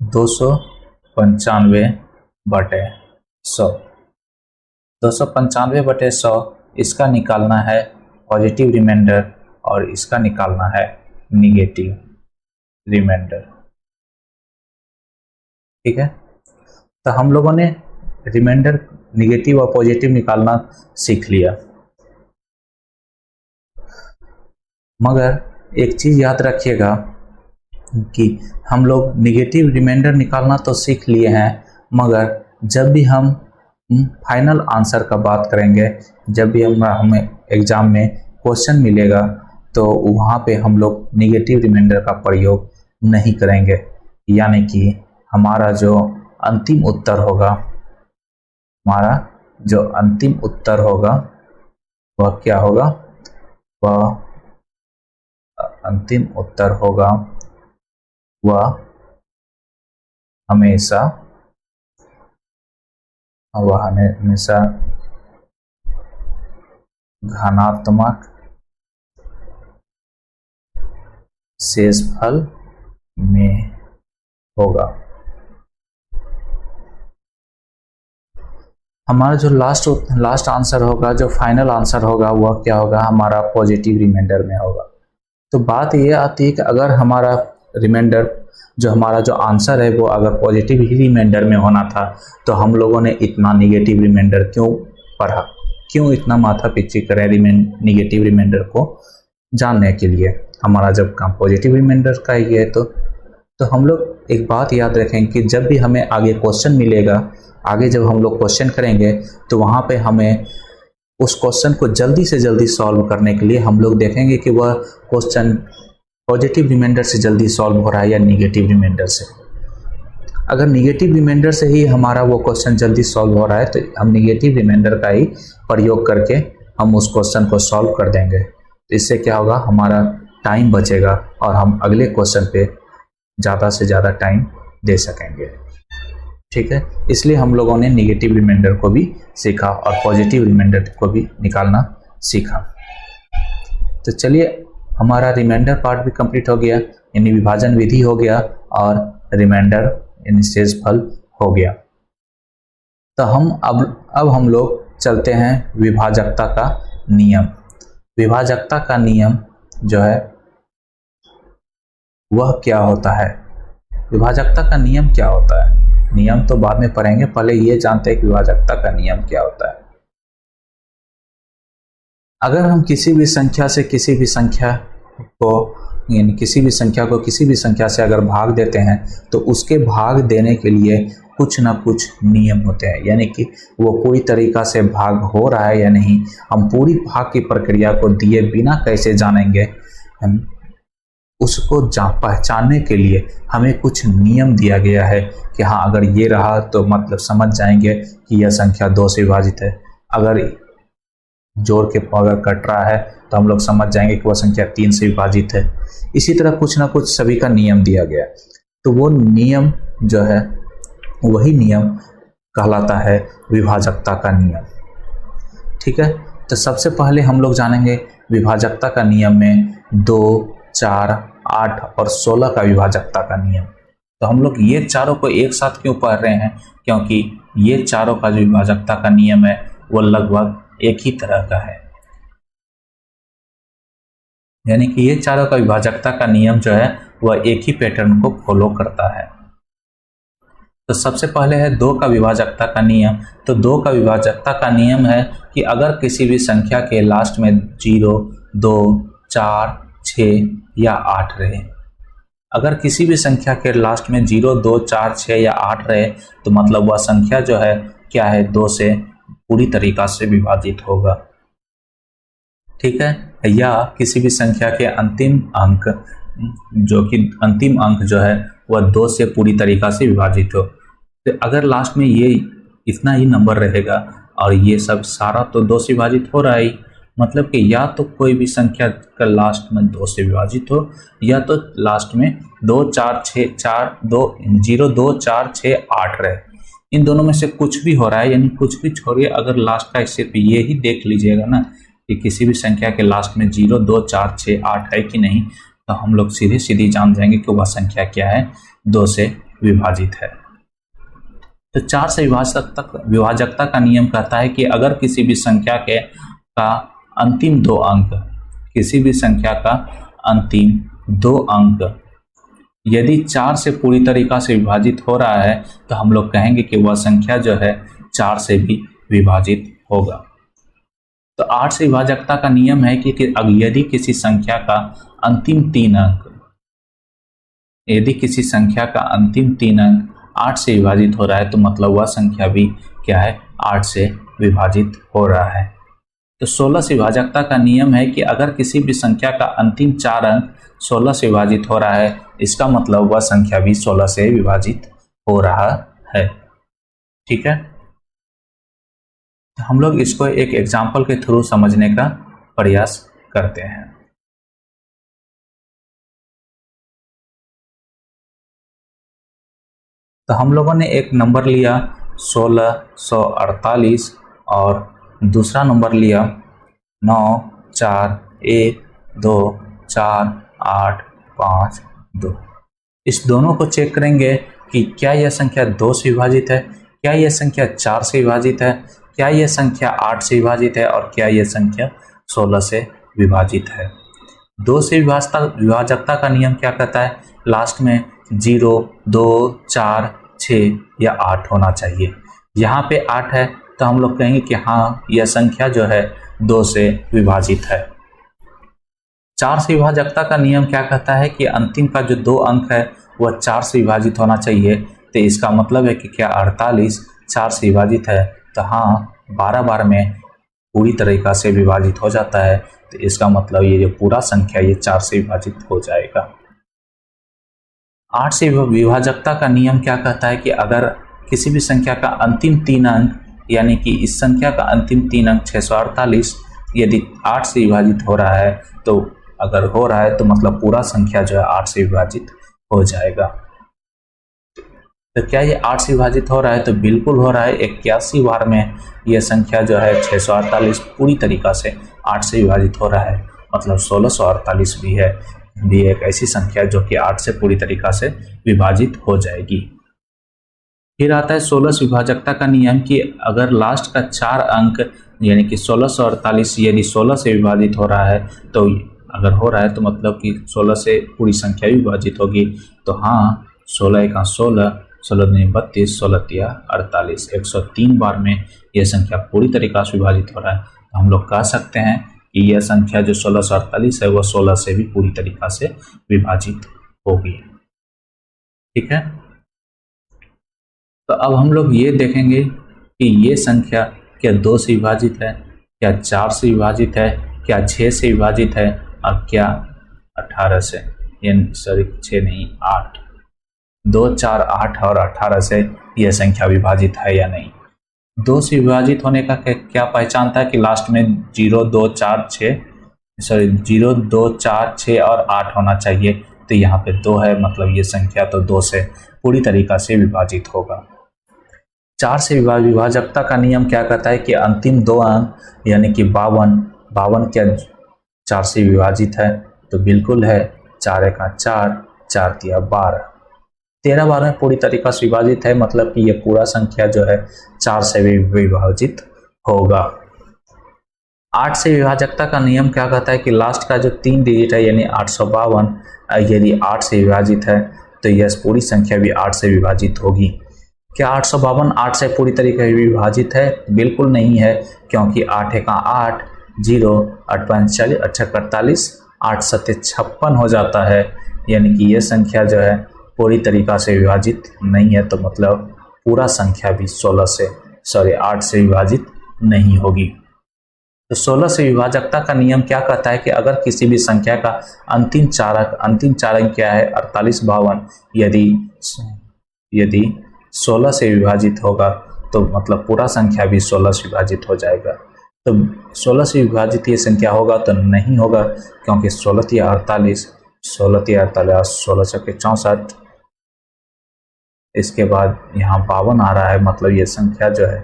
295/100। 295/100 इसका निकालना है पॉजिटिव रिमाइंडर और इसका निकालना है निगेटिव रिमाइंडर। ठीक है। तो हम लोगों ने रिमाइंडर निगेटिव और पॉजिटिव निकालना सीख लिया, मगर एक चीज याद रखिएगा कि हम लोग निगेटिव रिमाइंडर निकालना तो सीख लिए हैं, मगर जब भी हम फाइनल आंसर का बात करेंगे, जब भी हमें एग्जाम में क्वेश्चन मिलेगा तो वहाँ पे हम लोग निगेटिव रिमाइंडर का प्रयोग नहीं करेंगे, यानी कि हमारा जो अंतिम उत्तर होगा, वह क्या होगा, वह अंतिम उत्तर होगा वह हमेशा घनात्मक शेषफल में होगा। हमारा जो लास्ट आंसर होगा, जो फाइनल आंसर होगा, वह क्या होगा, हमारा पॉजिटिव रिमाइंडर में होगा। तो बात यह आती है कि अगर हमारा रिमाइंडर जो आंसर है वो अगर पॉजिटिव ही रिमाइंडर में होना था तो हम लोगों ने इतना निगेटिव रिमाइंडर क्यों पढ़ा, क्यों इतना माथा पीछी करें निगेटिव रिमाइंडर को जानने के लिए। हमारा जब काम पॉजिटिव रिमाइंडर का ही है तो हम लोग एक बात याद रखें कि जब भी हमें आगे क्वेश्चन मिलेगा, आगे जब हम लोग क्वेश्चन करेंगे तो वहाँ पे हमें उस क्वेश्चन को जल्दी से जल्दी सॉल्व करने के लिए हम लोग देखेंगे कि वह क्वेश्चन पॉजिटिव रिमाइंडर से जल्दी सॉल्व हो रहा है या निगेटिव रिमाइंडर से। अगर निगेटिव रिमाइंडर से ही हमारा वो क्वेश्चन जल्दी सॉल्व हो रहा है तो हम निगेटिव रिमाइंडर का ही प्रयोग करके हम उस क्वेश्चन को सॉल्व कर देंगे। तो इससे क्या होगा, हमारा टाइम बचेगा और हम अगले क्वेश्चन पे ज़्यादा से ज़्यादा टाइम दे सकेंगे। ठीक है, इसलिए हम लोगों ने निगेटिव रिमाइंडर को भी सीखा और पॉजिटिव रिमाइंडर को भी निकालना सीखा। तो चलिए, हमारा रिमाइंडर पार्ट भी कंप्लीट हो गया, यानी विभाजन विधि हो गया और रिमाइंडर यानी शेषफल हो गया। तो हम अब हम लोग चलते हैं विभाजकता का नियम। विभाजकता का नियम जो है वह क्या होता है? विभाजकता का नियम क्या होता है? नियम तो बाद में पढ़ेंगे, पहले ये जानते हैं कि विभाजकता का नियम क्या होता है। अगर हम किसी भी संख्या से किसी भी संख्या को यानी किसी भी संख्या को किसी भी संख्या से अगर भाग देते हैं तो उसके भाग देने के लिए कुछ ना कुछ नियम होते हैं, यानी कि वो पूरी तरीक़ा से भाग हो रहा है या नहीं। हम पूरी भाग की प्रक्रिया को दिए बिना कैसे जानेंगे? हम उसको पहचानने के लिए हमें कुछ नियम दिया गया है कि हाँ, अगर ये रहा तो मतलब समझ जाएंगे कि यह संख्या 2 से विभाजित है। अगर जोड़ के अगर कट रहा है तो हम लोग समझ जाएंगे कि वह संख्या 3 से विभाजित है। इसी तरह कुछ ना कुछ सभी का नियम दिया गया है। तो वो नियम जो है वही नियम कहलाता है विभाजकता का नियम। ठीक है, तो सबसे पहले हम लोग जानेंगे विभाजकता का नियम में 2, 4, 8 और 16 का विभाजकता का नियम। तो हम लोग ये चारों को एक साथ क्यों पढ़ रहे हैं? क्योंकि ये चारों का जो विभाजकता का नियम है वो लगभग एक ही तरह का है, यानी कि ये चारों का विभाजकता का नियम जो है वह एक ही पैटर्न को फॉलो करता है। तो सबसे पहले है 2 का विभाजकता का नियम। तो 2 का विभाजकता का नियम है कि अगर किसी भी संख्या के लास्ट में 0, 2, 4, 6 या 8 रहे, अगर किसी भी संख्या के लास्ट में 0, 2, 4, 6 या 8 रहे तो मतलब वह संख्या जो है क्या है? 2 से पूरी तरीक़ा से विभाजित होगा। ठीक है, या किसी भी संख्या के अंतिम अंक जो है वह 2 से पूरी तरीक़ा से विभाजित हो। तो अगर लास्ट में ये इतना ही नंबर रहेगा और ये सब सारा तो 2 से विभाजित हो रहा है, मतलब कि या तो कोई भी संख्या का लास्ट में 2 से विभाजित हो या तो लास्ट में 2, 4, 6, 0, 2, 4, 6, 8 रहे। इन दोनों में से कुछ भी हो रहा है, यानी कुछ भी छोड़िए, अगर लास्ट का सिर्फ ये ही देख लीजिएगा ना कि किसी भी संख्या के लास्ट में 0, 2, 4, 6, 8 है कि नहीं, तो हम लोग सीधी जान जाएंगे कि वह संख्या क्या है? 2 से विभाजित है। तो 4 से विभाजकता का नियम कहता है कि अगर किसी भी संख्या का अंतिम 2 अंक, किसी भी संख्या का अंतिम 2 अंक यदि 4 से पूरी तरीक़ा से विभाजित हो रहा है तो हम लोग कहेंगे कि वह संख्या जो है 4 से भी विभाजित होगा। तो 8 से विभाजकता का नियम है कि यदि किसी संख्या का अंतिम 3 अंक, यदि किसी संख्या का अंतिम 3 अंक 8 से विभाजित हो रहा है तो मतलब वह संख्या भी क्या है? 8 से विभाजित हो रहा है। तो 16 से विभाजकता का नियम है कि अगर किसी भी संख्या का अंतिम 4 अंक 16 से विभाजित हो रहा है, इसका मतलब वह संख्या भी 16 से विभाजित हो रहा है। ठीक है, हम लोग इसको एक एग्जाम्पल के थ्रू समझने का प्रयास करते हैं। तो हम लोगों ने एक नंबर लिया 1648 और दूसरा नंबर लिया 9, 4, 1, 2, 4, 8, 5, 2। इस दोनों को चेक करेंगे कि क्या यह संख्या 2 से विभाजित है, क्या यह संख्या 4 से विभाजित है, क्या यह संख्या 8 से विभाजित है और क्या यह संख्या 16 से विभाजित है। 2 से विभाजकता का नियम क्या कहता है? लास्ट में 0, 2, 4, 6 या 8 होना चाहिए। यहाँ पे 8 है तो हम लोग कहेंगे कि हाँ, यह संख्या जो है 2 से विभाजित है। 4 से विभाजकता का नियम क्या कहता है कि अंतिम का जो 2 अंक है वह 4 से विभाजित होना चाहिए। तो इसका मतलब है कि क्या 48 4 से विभाजित है? तो हाँ, 12 बार में पूरी तरीक़ा से विभाजित हो जाता है। तो इसका मतलब ये जो पूरा संख्या ये 4 से विभाजित हो जाएगा। 8 से विभाजकता का नियम क्या कहता है कि अगर किसी भी संख्या का अंतिम 3 अंक, यानी कि इस संख्या का अंतिम 3 अंक 648 यदि 8 से विभाजित हो रहा है तो अगर हो रहा है तो मतलब पूरा संख्या जो है 8 से विभाजित हो जाएगा। तो क्या ये 8 से विभाजित हो रहा है? तो बिल्कुल हो रहा है। 81 बार में यह संख्या जो है 648 पूरी तरीका से 8 से विभाजित हो रहा है, मतलब 1648 भी एक ऐसी संख्या जो कि 8 से पूरी तरीका से विभाजित हो जाएगी। फिर आता है 16 विभाजकता का नियम कि अगर लास्ट का 4 अंक यानी कि 1648 यदि 16 से विभाजित हो रहा है, तो अगर हो रहा है तो मतलब कि 16 से पूरी संख्या विभाजित होगी। तो हाँ, 16 एका 16, 16 दूनी 32, 16 तिया 48, 103 बार में यह संख्या पूरी तरीका से विभाजित हो रहा है। तो हम लोग कह सकते हैं कि यह संख्या जो 1648 है वह 16 से भी पूरी तरीका से विभाजित होगी। ठीक है, तो अब हम लोग ये देखेंगे कि ये संख्या क्या 2 से विभाजित है, क्या 4 से विभाजित है, क्या 6 से विभाजित है और क्या 18 से, यानी सॉरी 6 नहीं 8, 2, 4, 8 और 18 से यह संख्या विभाजित है या नहीं। 2 से विभाजित होने का क्या पहचान था कि लास्ट में 0, 2, 4, 6 सॉरी 0, 2, 4, 6 और 8 होना चाहिए। तो यहाँ पे 2 है, मतलब ये संख्या तो 2 से पूरी तरीका से विभाजित होगा। 4 से विभाजकता का नियम क्या कहता है कि अंतिम 2 अंक यानी कि 52 क्या 4 से विभाजित है? तो बिल्कुल है। 4 एका 4, 4 तिया 12, 13 बार में पूरी तरीका से विभाजित है, मतलब कि ये पूरा संख्या जो है 4 से भी विभाजित होगा। 8 से विभाजकता का नियम क्या कहता है कि लास्ट का जो 3 डिजिट है यानी 852 यदि 8 से विभाजित है तो यह पूरी संख्या भी 8 से विभाजित होगी। क्या 852 8 से पूरी तरीके से विभाजित है? बिल्कुल नहीं है, क्योंकि 8 एका 8, 0, 8 5 40, 8 48, 8 7 56 हो जाता है, यानी कि यह संख्या जो है पूरी तरीका से विभाजित नहीं है। तो मतलब पूरा संख्या भी 8 से विभाजित नहीं होगी। तो 16 से विभाजकता का नियम क्या कहता है कि अगर किसी भी संख्या का अंतिम चार अंक क्या है 48, 52, यदि 16 से विभाजित होगा तो मतलब पूरा संख्या भी 16 से विभाजित हो जाएगा। तो 16 से विभाजित ये संख्या होगा तो नहीं होगा, क्योंकि 16 तिया 48, 16 तिया 48, 16 चौके 64, इसके बाद यहाँ 52 आ रहा है, मतलब ये संख्या जो है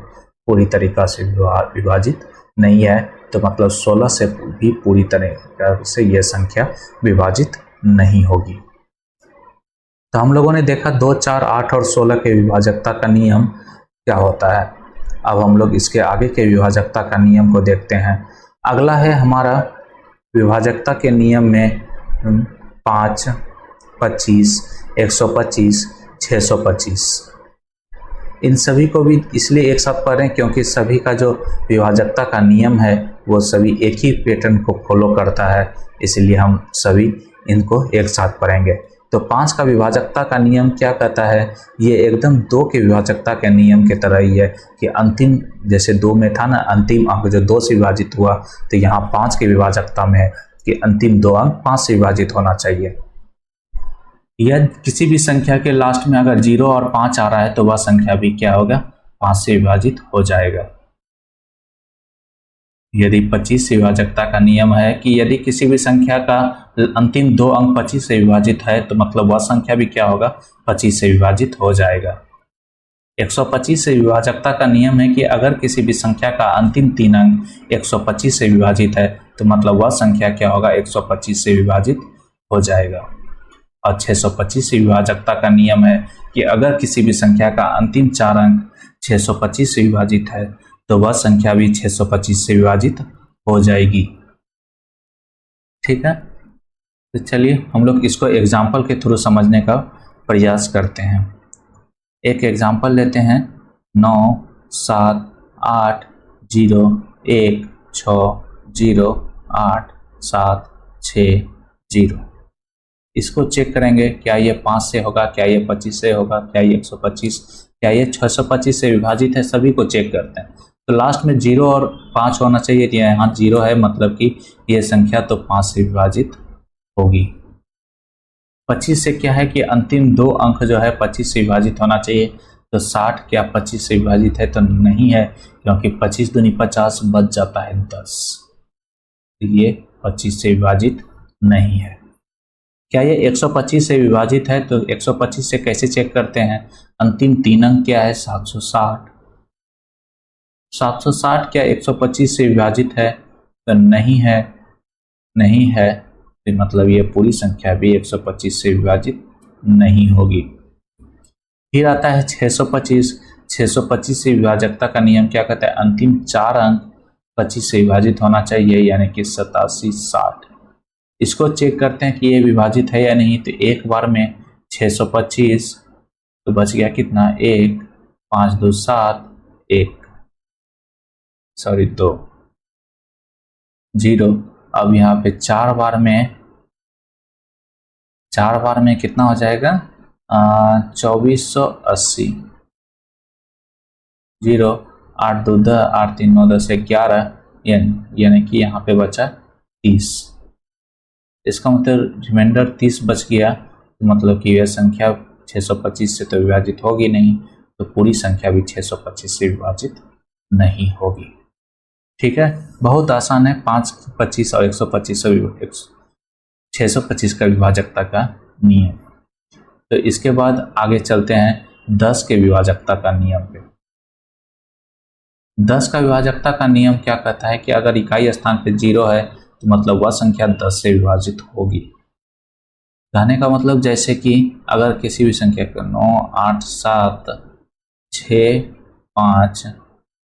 पूरी तरीका से विभाजित नहीं है। तो मतलब 16 से भी पूरी तरीका से यह संख्या विभाजित नहीं होगी। तो हम लोगों ने देखा 2, 4, 8 और 16 के विभाजकता का नियम क्या होता है। अब हम लोग इसके आगे के विभाजकता का नियम को देखते हैं। अगला है हमारा विभाजकता के नियम में 5, 25, 125, 625। इन सभी को भी इसलिए एक साथ पढ़ें क्योंकि सभी का जो विभाजकता का नियम है वो सभी एक ही पैटर्न को फॉलो करता है, इसलिए हम सभी इनको एक साथ पढ़ेंगे। तो 5 का विभाजकता का नियम क्या कहता है? ये एकदम 2 के विभाजकता के नियम के तरह ही है कि अंतिम, जैसे 2 में था ना अंतिम अंक जो 2 से विभाजित हुआ, तो यहाँ 5 के विभाजकता में है कि अंतिम 2 अंक 5 से विभाजित होना चाहिए। यह किसी भी संख्या के लास्ट में अगर 0 और 5 आ रहा है तो वह संख्या भी क्या होगा? 5 से विभाजित हो जाएगा। यदि 25 से विभाजकता का नियम है कि यदि किसी भी संख्या का अंतिम 2 अंक 25 से विभाजित है तो मतलब वह संख्या भी क्या होगा? 25 से विभाजित हो जाएगा। 125 से विभाजकता का नियम है कि अगर किसी भी संख्या का अंतिम 3 अंक 125 से विभाजित है तो मतलब वह संख्या क्या होगा? 125 से विभाजित हो जाएगा। और 625 से विभाजकता का नियम है कि अगर किसी भी संख्या का अंतिम 4 अंक 625 से विभाजित है तो वह संख्या भी 625 से विभाजित हो जाएगी। ठीक है, तो चलिए हम लोग इसको एग्जाम्पल के थ्रू समझने का प्रयास करते हैं। एक एग्जाम्पल लेते हैं 9, 7, 8, 0, 1, 6, 0, 8, 7, 6, 0। इसको चेक करेंगे, क्या ये 5 से होगा, क्या ये 25 से होगा, क्या ये 125, क्या ये 625 से विभाजित है, सभी को चेक करते हैं। तो लास्ट में 0 और 5 होना चाहिए, यहाँ 0 है, मतलब कि ये संख्या तो 5 से विभाजित होगी। 25 से क्या है कि अंतिम 2 अंक जो है 25 से विभाजित होना चाहिए। तो 60 क्या 25 से विभाजित है? तो नहीं है, क्योंकि 25 दूनी 50 बच जाता है 10, ये 25 से विभाजित नहीं है। क्या ये 125 से विभाजित है? तो 125 से कैसे चेक करते हैं? अंतिम 3 अंक क्या है? 760। 760 क्या 125 से विभाजित है? तो नहीं है, नहीं है, तो मतलब ये पूरी संख्या भी 125 से विभाजित नहीं होगी। फिर आता है 625। 625 से विभाजकता का नियम क्या कहता है? अंतिम 4 अंक 25 से विभाजित होना चाहिए, यानी कि 87, 60। इसको चेक करते हैं कि ये विभाजित है या नहीं। तो एक बार में 625, तो बच गया कितना? 1, 5 2 7, 1 सॉरी 2 0। अब यहाँ पे 4 बार में कितना हो जाएगा? 2480, 0 8 2 10, 8 3 9 10 11, यानी कि यहाँ पे बचा 30। इसका मतलब रिमाइंडर 30 बच गया, तो मतलब कि यह संख्या 625 से तो विभाजित होगी नहीं, तो पूरी संख्या भी 625 से विभाजित नहीं होगी। ठीक है, बहुत आसान है। 5, 25 और 125 625 का विभाजकता का नियम। तो इसके बाद आगे चलते हैं 10 के विभाजकता का नियम पे। 10 का विभाजकता का नियम क्या कहता है कि अगर इकाई स्थान पे 0 है तो मतलब वह संख्या 10 से विभाजित होगी। कहने का मतलब जैसे कि अगर किसी भी संख्या को 9 8 7 6 5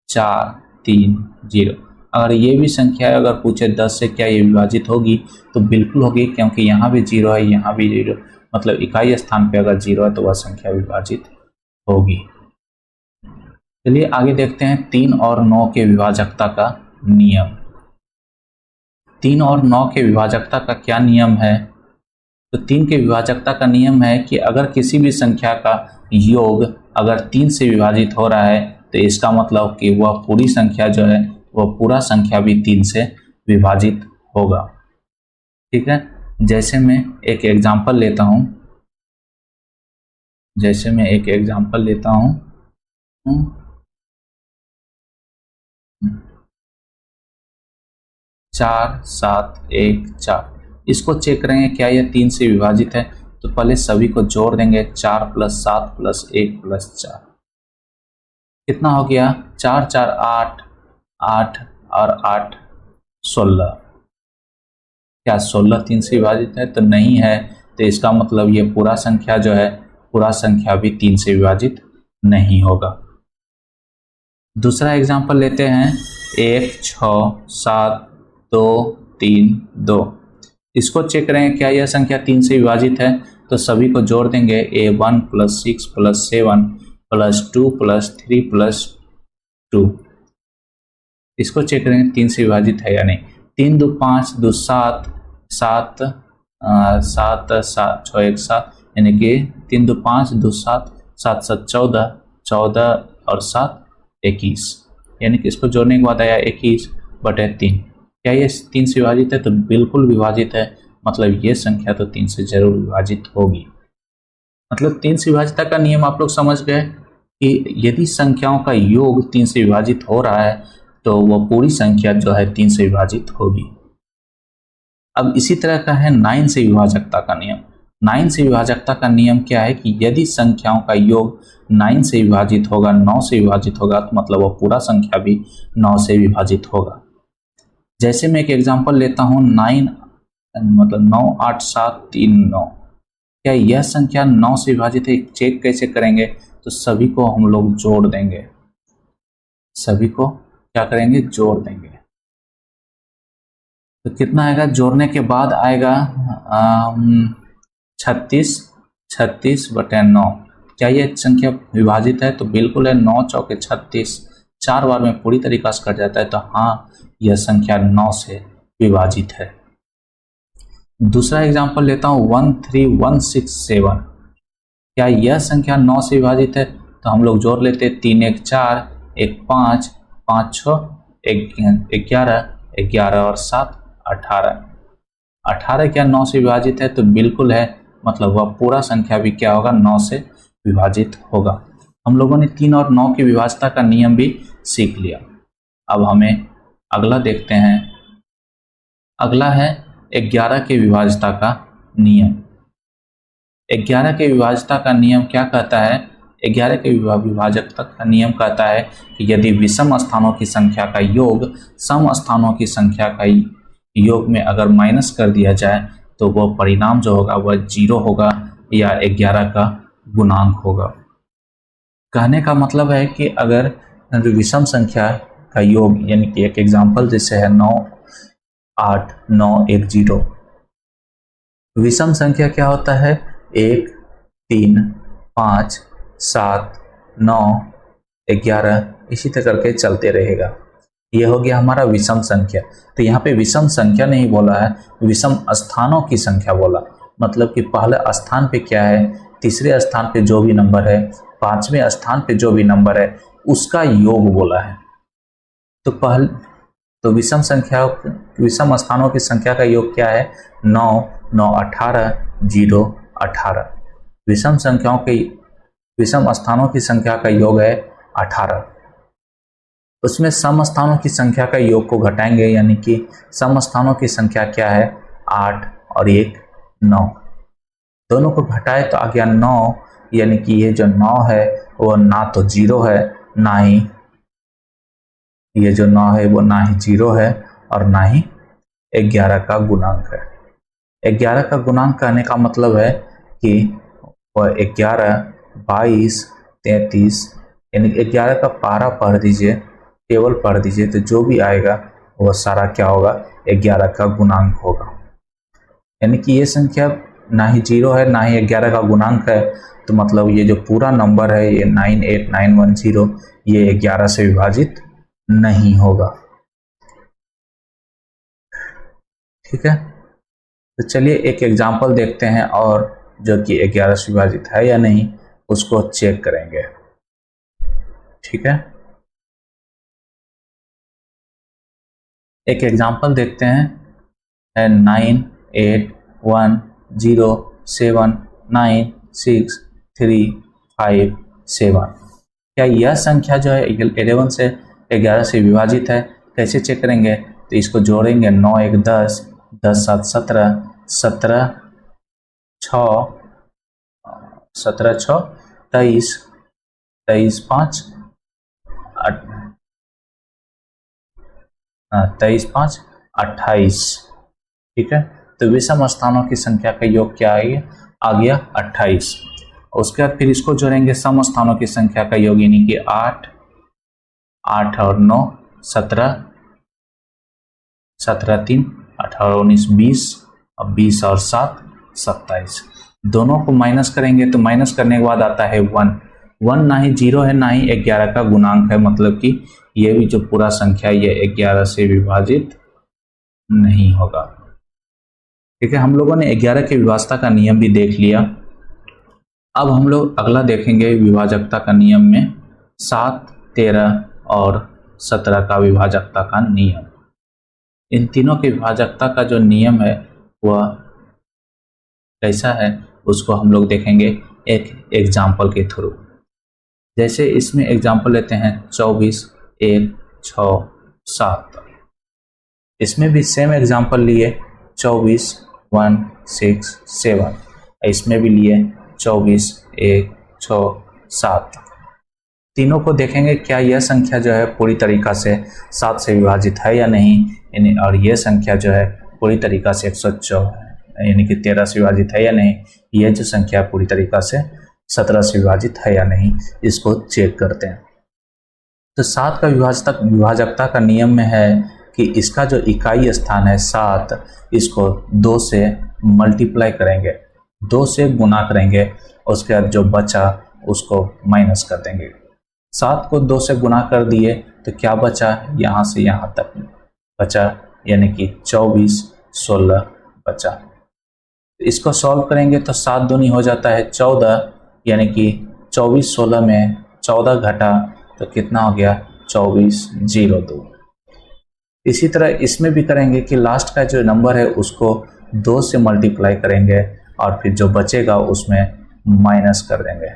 4 3 0, अगर ये भी संख्या अगर पूछे 10 से क्या ये विभाजित होगी, तो बिल्कुल होगी, क्योंकि यहाँ भी 0 है, यहाँ भी 0, मतलब इकाई स्थान पे अगर 0 है तो वह संख्या विभाजित होगी। चलिए आगे देखते हैं 3 और 9 के विभाजकता का नियम। 3 और 9 के विभाजकता का क्या नियम है? तो 3 के विभाजकता का नियम है कि अगर किसी भी संख्या का योग अगर 3 से विभाजित हो रहा है, तो इसका मतलब कि वह पूरी संख्या जो है वह पूरा संख्या भी 3 से विभाजित होगा। ठीक है, जैसे मैं एक एग्जांपल लेता हूं, 4 7 1 4। इसको चेक करेंगे क्या यह 3 से विभाजित है। तो पहले सभी को जोड़ देंगे, 4 + 7 + 1 + 4 कितना हो गया? 4 4 8 8 और 8 16। क्या 16 3 से विभाजित है? तो नहीं है, तो इसका मतलब ये पूरा संख्या जो है पूरा संख्या भी 3 से विभाजित नहीं होगा। दूसरा एग्जांपल लेते हैं 1 6 7 2 3 2। इसको चेक करें क्या यह संख्या 3 से विभाजित है। तो सभी को जोड़ देंगे, A1 + 6 + 7 + 2 + 3 + 2। इसको चेक करेंगे 3 से विभाजित है या नहीं। 3 2 5 2 7 7 7 7 6 1 7, यानी कि 3 2 5 2 7 7 7 14 14 और 7 21, यानी कि इसको जोड़ने के बाद आया 21/3। क्या ये 3 से विभाजित है? तो बिल्कुल विभाजित है, मतलब ये संख्या तो 3 से जरूर विभाजित होगी। मतलब 3 से विभाजितता का नियम आप लोग समझ गए कि यदि संख्याओं का योग 3 से विभाजित हो रहा है तो वह पूरी संख्या जो है 3 से विभाजित होगी। अब इसी तरह का है 9 से विभाजकता का नियम। 9 से विभाजकता का नियम क्या है कि यदि संख्याओं का योग 9 से विभाजित होगा, 9 से विभाजित होगा, तो मतलब वह पूरा संख्या भी 9 से विभाजित होगा। जैसे मैं एक एग्जांपल लेता हूं 9 मतलब 9 8 7 3 9। क्या यह संख्या 9 से विभाजित है? चेक कैसे करेंगे? तो सभी को हम लोग जोड़ देंगे, सभी को क्या करेंगे? जोड़ देंगे। तो कितना आएगा? जोड़ने के बाद आएगा 36/9। क्या यह संख्या विभाजित है? तो बिल्कुल है, 9 चौके 36, 4 बार में पूरी तरीका से कट जाता है, तो हाँ यह संख्या 9 से विभाजित है। दूसरा एग्जांपल लेता हूं 13167। क्या यह संख्या 9 से विभाजित है? तो हम लोग जोड़ लेते हैं, 3 1 4 1 5 5 6 1 11 11 और 7 18। 18 क्या 9 से विभाजित है? तो बिल्कुल है, मतलब वह पूरा संख्या भी क्या होगा? 9 से विभाजित होगा। हम लोगों ने 3 और 9 की विभाज्यता का नियम भी सीख लिया। अब हमें अगला देखते हैं। अगला है 11 के विभाज्यता का नियम। 11 के विभाज्यता का नियम क्या कहता है? 11 के विभाजकता का नियम कहता है कि यदि विषम स्थानों की संख्या का योग सम स्थानों की संख्या का योग में अगर माइनस कर दिया जाए तो वह परिणाम जो होगा वह 0 होगा या 11 का गुणांक होगा। कहने का मतलब है कि अगर विषम संख्या का योग, यानी कि एक एग्जांपल जैसे है 9 8 9 1 0, विषम संख्या क्या होता है? 1 3 5 7 9 11, इसी तरह करके चलते रहेगा। ये हो गया हमारा विषम संख्या। तो यहाँ पे विषम संख्या नहीं बोला है, विषम स्थानों की संख्या बोला। मतलब कि पहले स्थान पे क्या है, तीसरे स्थान पे जो भी नंबर है, पांचवें स्थान पे जो भी नंबर है, उसका योग बोला है। तो विषम स्थानों की संख्या का योग क्या है? 9 9 18 0 18। विषम स्थानों की संख्या का योग है 18। उसमें सम स्थानों की संख्या का योग को घटाएंगे, यानी कि सम स्थानों की संख्या क्या है? 8 और 1 9। दोनों को घटाए तो आ गया 9, यानी कि ये जो 9 है वो ना तो 0 है, ना ही ये जो 9 है वो ना ही 0 है और ना ही 11 का गुणांक है। 11 का गुणांक कहने का मतलब है कि वह 11 22 33, यानी 11 का पारा पढ़ दीजिए, टेबल पढ़ दीजिए, तो जो भी आएगा वह सारा क्या होगा? 11 का गुणांक होगा। यानी कि ये संख्या ना ही 0 है ना ही 11 का गुणांक है, तो मतलब ये जो पूरा नंबर है ये 98910 ये 11 से विभाजित नहीं होगा। ठीक है, तो चलिए एक एग्जांपल देखते हैं और जो कि 11 से विभाजित है या नहीं उसको चेक करेंगे। ठीक है, एक एग्जांपल देखते हैं 9 8 1 0 7 9 6 3 5 7। क्या यह संख्या जो है 11 से 11 से विभाजित है? कैसे चेक करेंगे? तो इसको जोड़ेंगे, 9 1 10 10 7 17 17 6 17 6 23 23 5 23 5 28। ठीक है, तो विषम स्थानों की संख्या का योग क्या आ गया 28। उसके बाद फिर इसको जोड़ेंगे सम स्थानों की संख्या का योग, यानी कि 8 8 और 9 17 17 3 18 19 20 और 20 और 7 27। दोनों को माइनस करेंगे तो माइनस करने के बाद आता है 1 ना ही 0 है ना ही 11 का गुणांक है, मतलब कि ये भी जो पूरा संख्या ये 11 से विभाजित नहीं होगा। ठीक है, हम लोगों ने 11 के विभाज्यता का नियम भी देख लिया। अब हम लोग अगला देखेंगे विभाजकता का नियम में 7 13 और 17 का विभाजकता का नियम। इन तीनों के विभाजकता का जो नियम है वह कैसा है उसको हम लोग देखेंगे एक एग्जाम्पल के थ्रू। जैसे इसमें एग्जाम्पल लेते हैं 24 1 6 7। इसमें भी सेम एग्जाम्पल लिए 24 1 6 7, इसमें भी लिए 24 1 6 7। तीनों को देखेंगे क्या यह संख्या जो है पूरी तरीका से 7 से विभाजित है या नहीं, और यह संख्या जो है पूरी तरीका से 104 यानी कि 13 से विभाजित है या नहीं, यह जो संख्या पूरी तरीका से 17 से विभाजित है या नहीं, इसको चेक करते हैं। तो 7 का विभाजकता का नियम में है कि इसका जो इकाई स्थान है 7, इसको 2 से मल्टीप्लाई करेंगे, 2 से गुना करेंगे, उसके बाद जो बचा उसको माइनस कर देंगे। 7 को 2 से गुना कर दिए तो क्या बचा? यहाँ से यहाँ तक बचा, यानी कि 24 16 बचा। इसको सॉल्व करेंगे तो 7 दूनी हो जाता है 14, यानी कि 24 16 में 14 घटा तो कितना हो गया 24 02। इसी तरह इसमें भी करेंगे कि लास्ट का जो नंबर है उसको 2 से मल्टीप्लाई करेंगे और फिर जो बचेगा उसमें माइनस कर देंगे।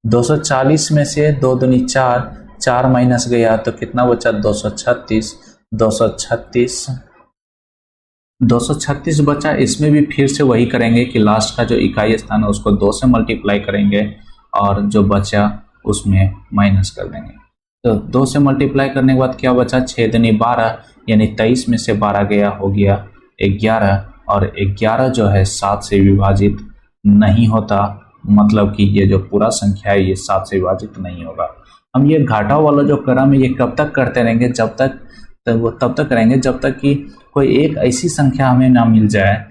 240 में से 2 दूनी 4, 4 माइनस गया तो कितना बचा 236, 236 236 बचा, इसमें भी फिर से वही करेंगे कि लास्ट का जो इकाई स्थान है उसको 2 से मल्टीप्लाई करेंगे और जो बचा उसमें माइनस कर देंगे। तो 2 से मल्टीप्लाई करने के बाद क्या बचा, 6 दूनी 12, यानी 23 में से 12 गया, हो गया 11, और 11 जो है 7 से विभाजित नहीं होता, मतलब कि ये जो पूरा संख्या है ये 7 से विभाजित नहीं होगा। हम ये घाटा वाला जो क्रम है ये कब तक करते रहेंगे, तब तक करेंगे जब तक कि कोई एक ऐसी संख्या हमें ना मिल जाए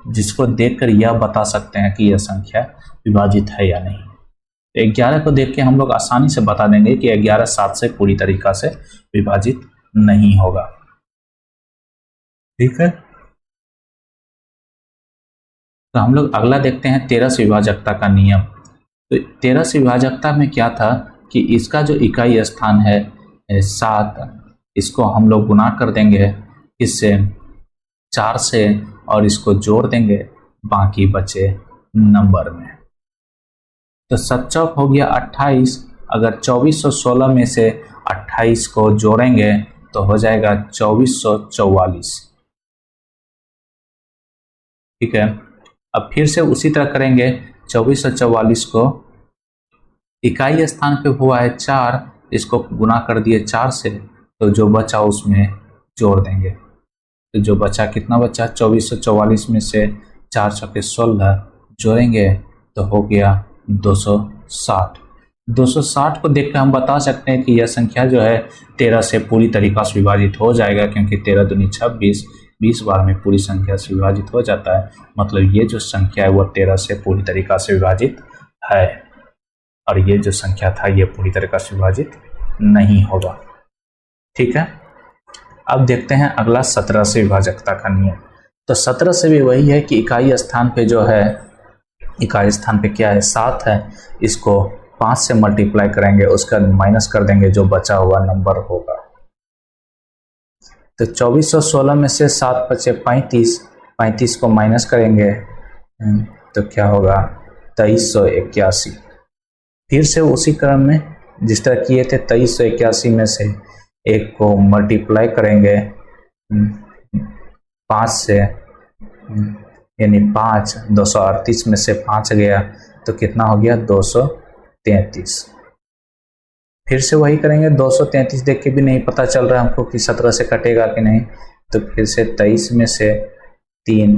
जिसको देखकर यह बता सकते हैं कि यह संख्या विभाजित है या नहीं। 11 को देख के हम लोग आसानी से बता देंगे कि 11 7 से पूरी तरीका से विभाजित नहीं होगा। ठीक है, तो हम लोग अगला देखते हैं 13 से विभाजकता का नियम। तो 13 से विभाजकता में क्या था कि इसका जो इकाई स्थान है 7, इसको हम लोग गुना कर देंगे इससे 4 से, और इसको जोड़ देंगे बाकी बचे नंबर में। तो 7 चौक हो गया 28, अगर 2416 में से 28 को जोड़ेंगे तो हो जाएगा 2444। ठीक है, अब फिर से उसी तरह करेंगे, 2444 को इकाई स्थान पे हुआ है 4, इसको गुना कर दिए 4 से, तो जो बचा उसमें जोड़ देंगे। तो जो बचा कितना बचा, 2444 में से 4 चौके 16 जोड़ेंगे तो हो गया 260। 260 को देख कर हम बता सकते हैं कि यह संख्या जो है 13 से पूरी तरीका से विभाजित हो जाएगा, क्योंकि 13 दूनी 26, 20 बार में पूरी संख्या से विभाजित हो जाता है। मतलब ये जो संख्या है वह 13 से पूरी तरीका से विभाजित है, और ये जो संख्या था ये पूरी तरीका से विभाजित नहीं होगा। ठीक है, अब देखते हैं अगला 17 से विभाजकता का नियम। तो 17 से भी वही है कि इकाई स्थान पे जो है, इकाई स्थान पे क्या है 7 है, इसको 5 से मल्टीप्लाई करेंगे, उसका माइनस कर देंगे, जो बचा हुआ नंबर होगा। तो 2416 में से 7 बचे 35, 35 को माइनस करेंगे तो क्या होगा 2381। फिर से उसी क्रम में जिस तरह किए थे, 2381 में से एक को मल्टीप्लाई करेंगे 5 से, यानी 5, 238 में से 5 गया तो कितना हो गया 233। फिर से वही करेंगे, 233 देख के भी नहीं पता चल रहा हमको कि 17 से कटेगा कि नहीं, तो फिर से 23 में से 3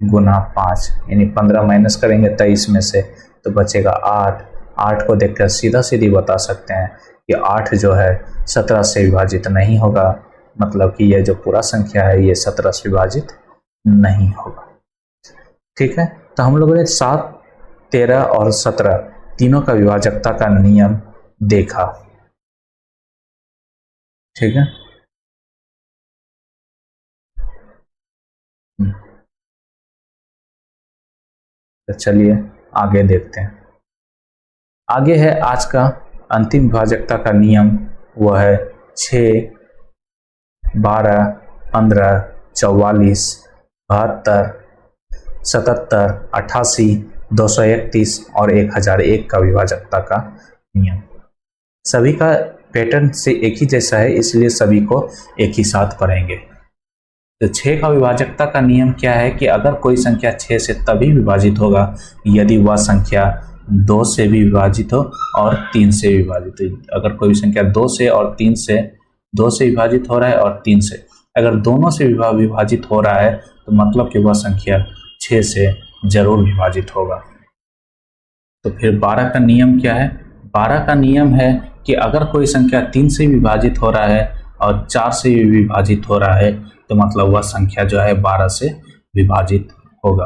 गुना 5, यानी 15 माइनस करेंगे 23 में से तो बचेगा 8। 8 को देखकर सीधा सीधी बता सकते हैं कि 8 जो है 17 से विभाजित नहीं होगा, मतलब कि यह जो पूरा संख्या है ये 17 से विभाजित नहीं होगा। ठीक है, तो हम लोगों ने 7, 13 और 17 तीनों का विभाजकता का नियम देखा। ठीक है, तो चलिए आगे देखते हैं। आगे है आज का अंतिम विभाजकता का नियम, वह है 6, 12, 15, 44, 72, 77, 88, 231 और 1001 का विभाजकता का नियम। सभी का पैटर्न से एक ही जैसा है, इसलिए सभी को एक ही साथ पढ़ेंगे। तो 6 का विभाजकता का नियम क्या है कि अगर कोई संख्या 6 से तभी विभाजित होगा यदि वह संख्या 2 से भी विभाजित हो और 3 से विभाजित हो। अगर कोई संख्या 2 से और 3 से, 2 से विभाजित हो रहा है और 3 से, अगर दोनों से विभाजित हो रहा है तो मतलब कि वह संख्या 6 से जरूर विभाजित होगा। तो फिर 12 का नियम क्या है? 12 का नियम है कि अगर कोई संख्या 3 से विभाजित हो रहा है और 4 से विभाजित हो रहा है तो मतलब वह संख्या जो है 12 से विभाजित होगा।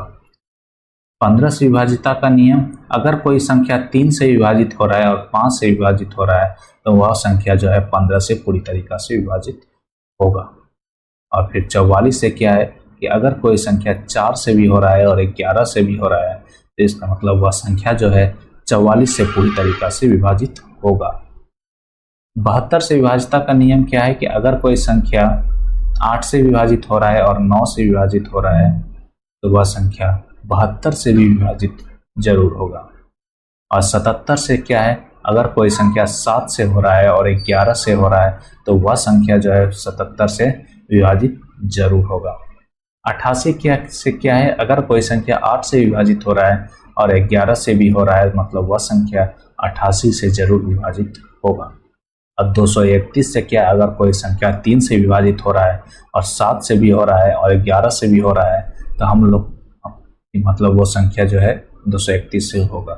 15 से विभाजिता का नियम, अगर कोई संख्या 3 से विभाजित हो रहा है और 5 से विभाजित हो रहा है तो वह संख्या जो है 15 से पूरी तरीका से विभाजित होगा। और फिर 44 से क्या है कि अगर कोई संख्या 4 से भी हो रहा है और 11 से भी हो रहा है तो इसका मतलब वह संख्या जो है 44 से पूरी तरीका से विभाजित होगा। 72 से विभाजिता का नियम क्या है कि अगर कोई संख्या 8 से विभाजित हो रहा है और 9 से विभाजित हो रहा है तो वह संख्या 72 से भी विभाजित जरूर होगा। और 77 से क्या है, अगर कोई संख्या 7 से हो रहा है और 11 से हो रहा है तो वह संख्या जो है 77 से विभाजित जरूर होगा। 88 क्या से क्या है, अगर कोई संख्या 8 से विभाजित हो रहा है और 11 से भी हो रहा है, मतलब वह संख्या 88 से जरूर विभाजित होगा। अब 231 से क्या है, अगर कोई संख्या 3 से विभाजित हो रहा है और 7 से भी हो रहा है और 11 से भी हो रहा है, तो हम लोग मतलब वो संख्या जो है 231 से होगा।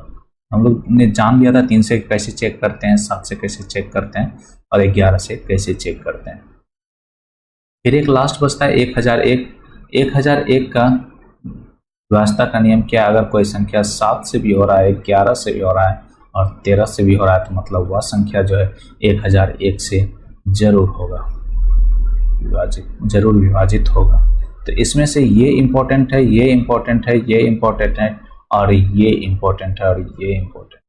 हम लोग ने जान लिया था 3 से कैसे चेक करते हैं, 7 से कैसे चेक करते हैं और 11 से कैसे चेक करते हैं। फिर एक लास्ट बचता है 1001। 1001 का व्यवस्था का नियम क्या है, अगर कोई संख्या 7 से भी हो रहा है, 11 से भी हो रहा है और 13 से भी हो रहा है, तो मतलब वह संख्या जो है 1001 से जरूर होगा जरूर विभाजित होगा। तो इसमें से ये इम्पोर्टेंट है, ये इम्पोर्टेंट है, ये इम्पोर्टेंट है और ये इम्पोर्टेंट है और ये इम्पोर्टेंट।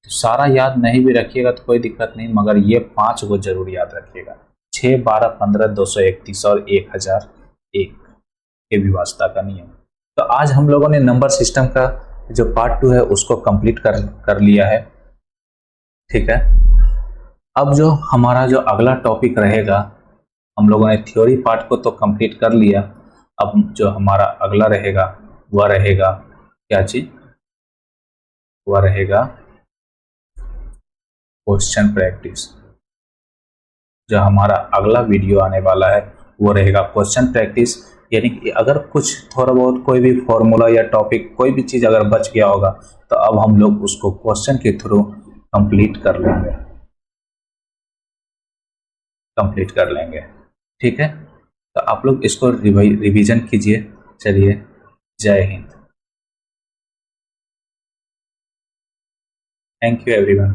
तो सारा याद नहीं भी रखिएगा तो कोई दिक्कत नहीं, मगर ये 5 को जरूर याद रखिएगा, 6, 12, 15, 231 और 1001 के विभाज्यता का नियम। तो आज हम लोगों ने नंबर सिस्टम का जो पार्ट 2 है उसको कंप्लीट कर लिया है। ठीक है, अब जो हमारा जो अगला टॉपिक रहेगा, हम लोगों ने थ्योरी पार्ट को तो कंप्लीट कर लिया, अब जो हमारा अगला रहेगा वह रहेगा क्या चीज, वह रहेगा क्वेश्चन प्रैक्टिस। जो हमारा अगला वीडियो आने वाला है वो रहेगा क्वेश्चन प्रैक्टिस, यानी कि अगर कुछ थोड़ा बहुत कोई भी फॉर्मूला या टॉपिक कोई भी चीज़ अगर बच गया होगा तो अब हम लोग उसको क्वेश्चन के थ्रू कंप्लीट कर लेंगे। ठीक है, तो आप लोग इसको रिवीजन कीजिए। चलिए, जय हिंद। Thank you everyone.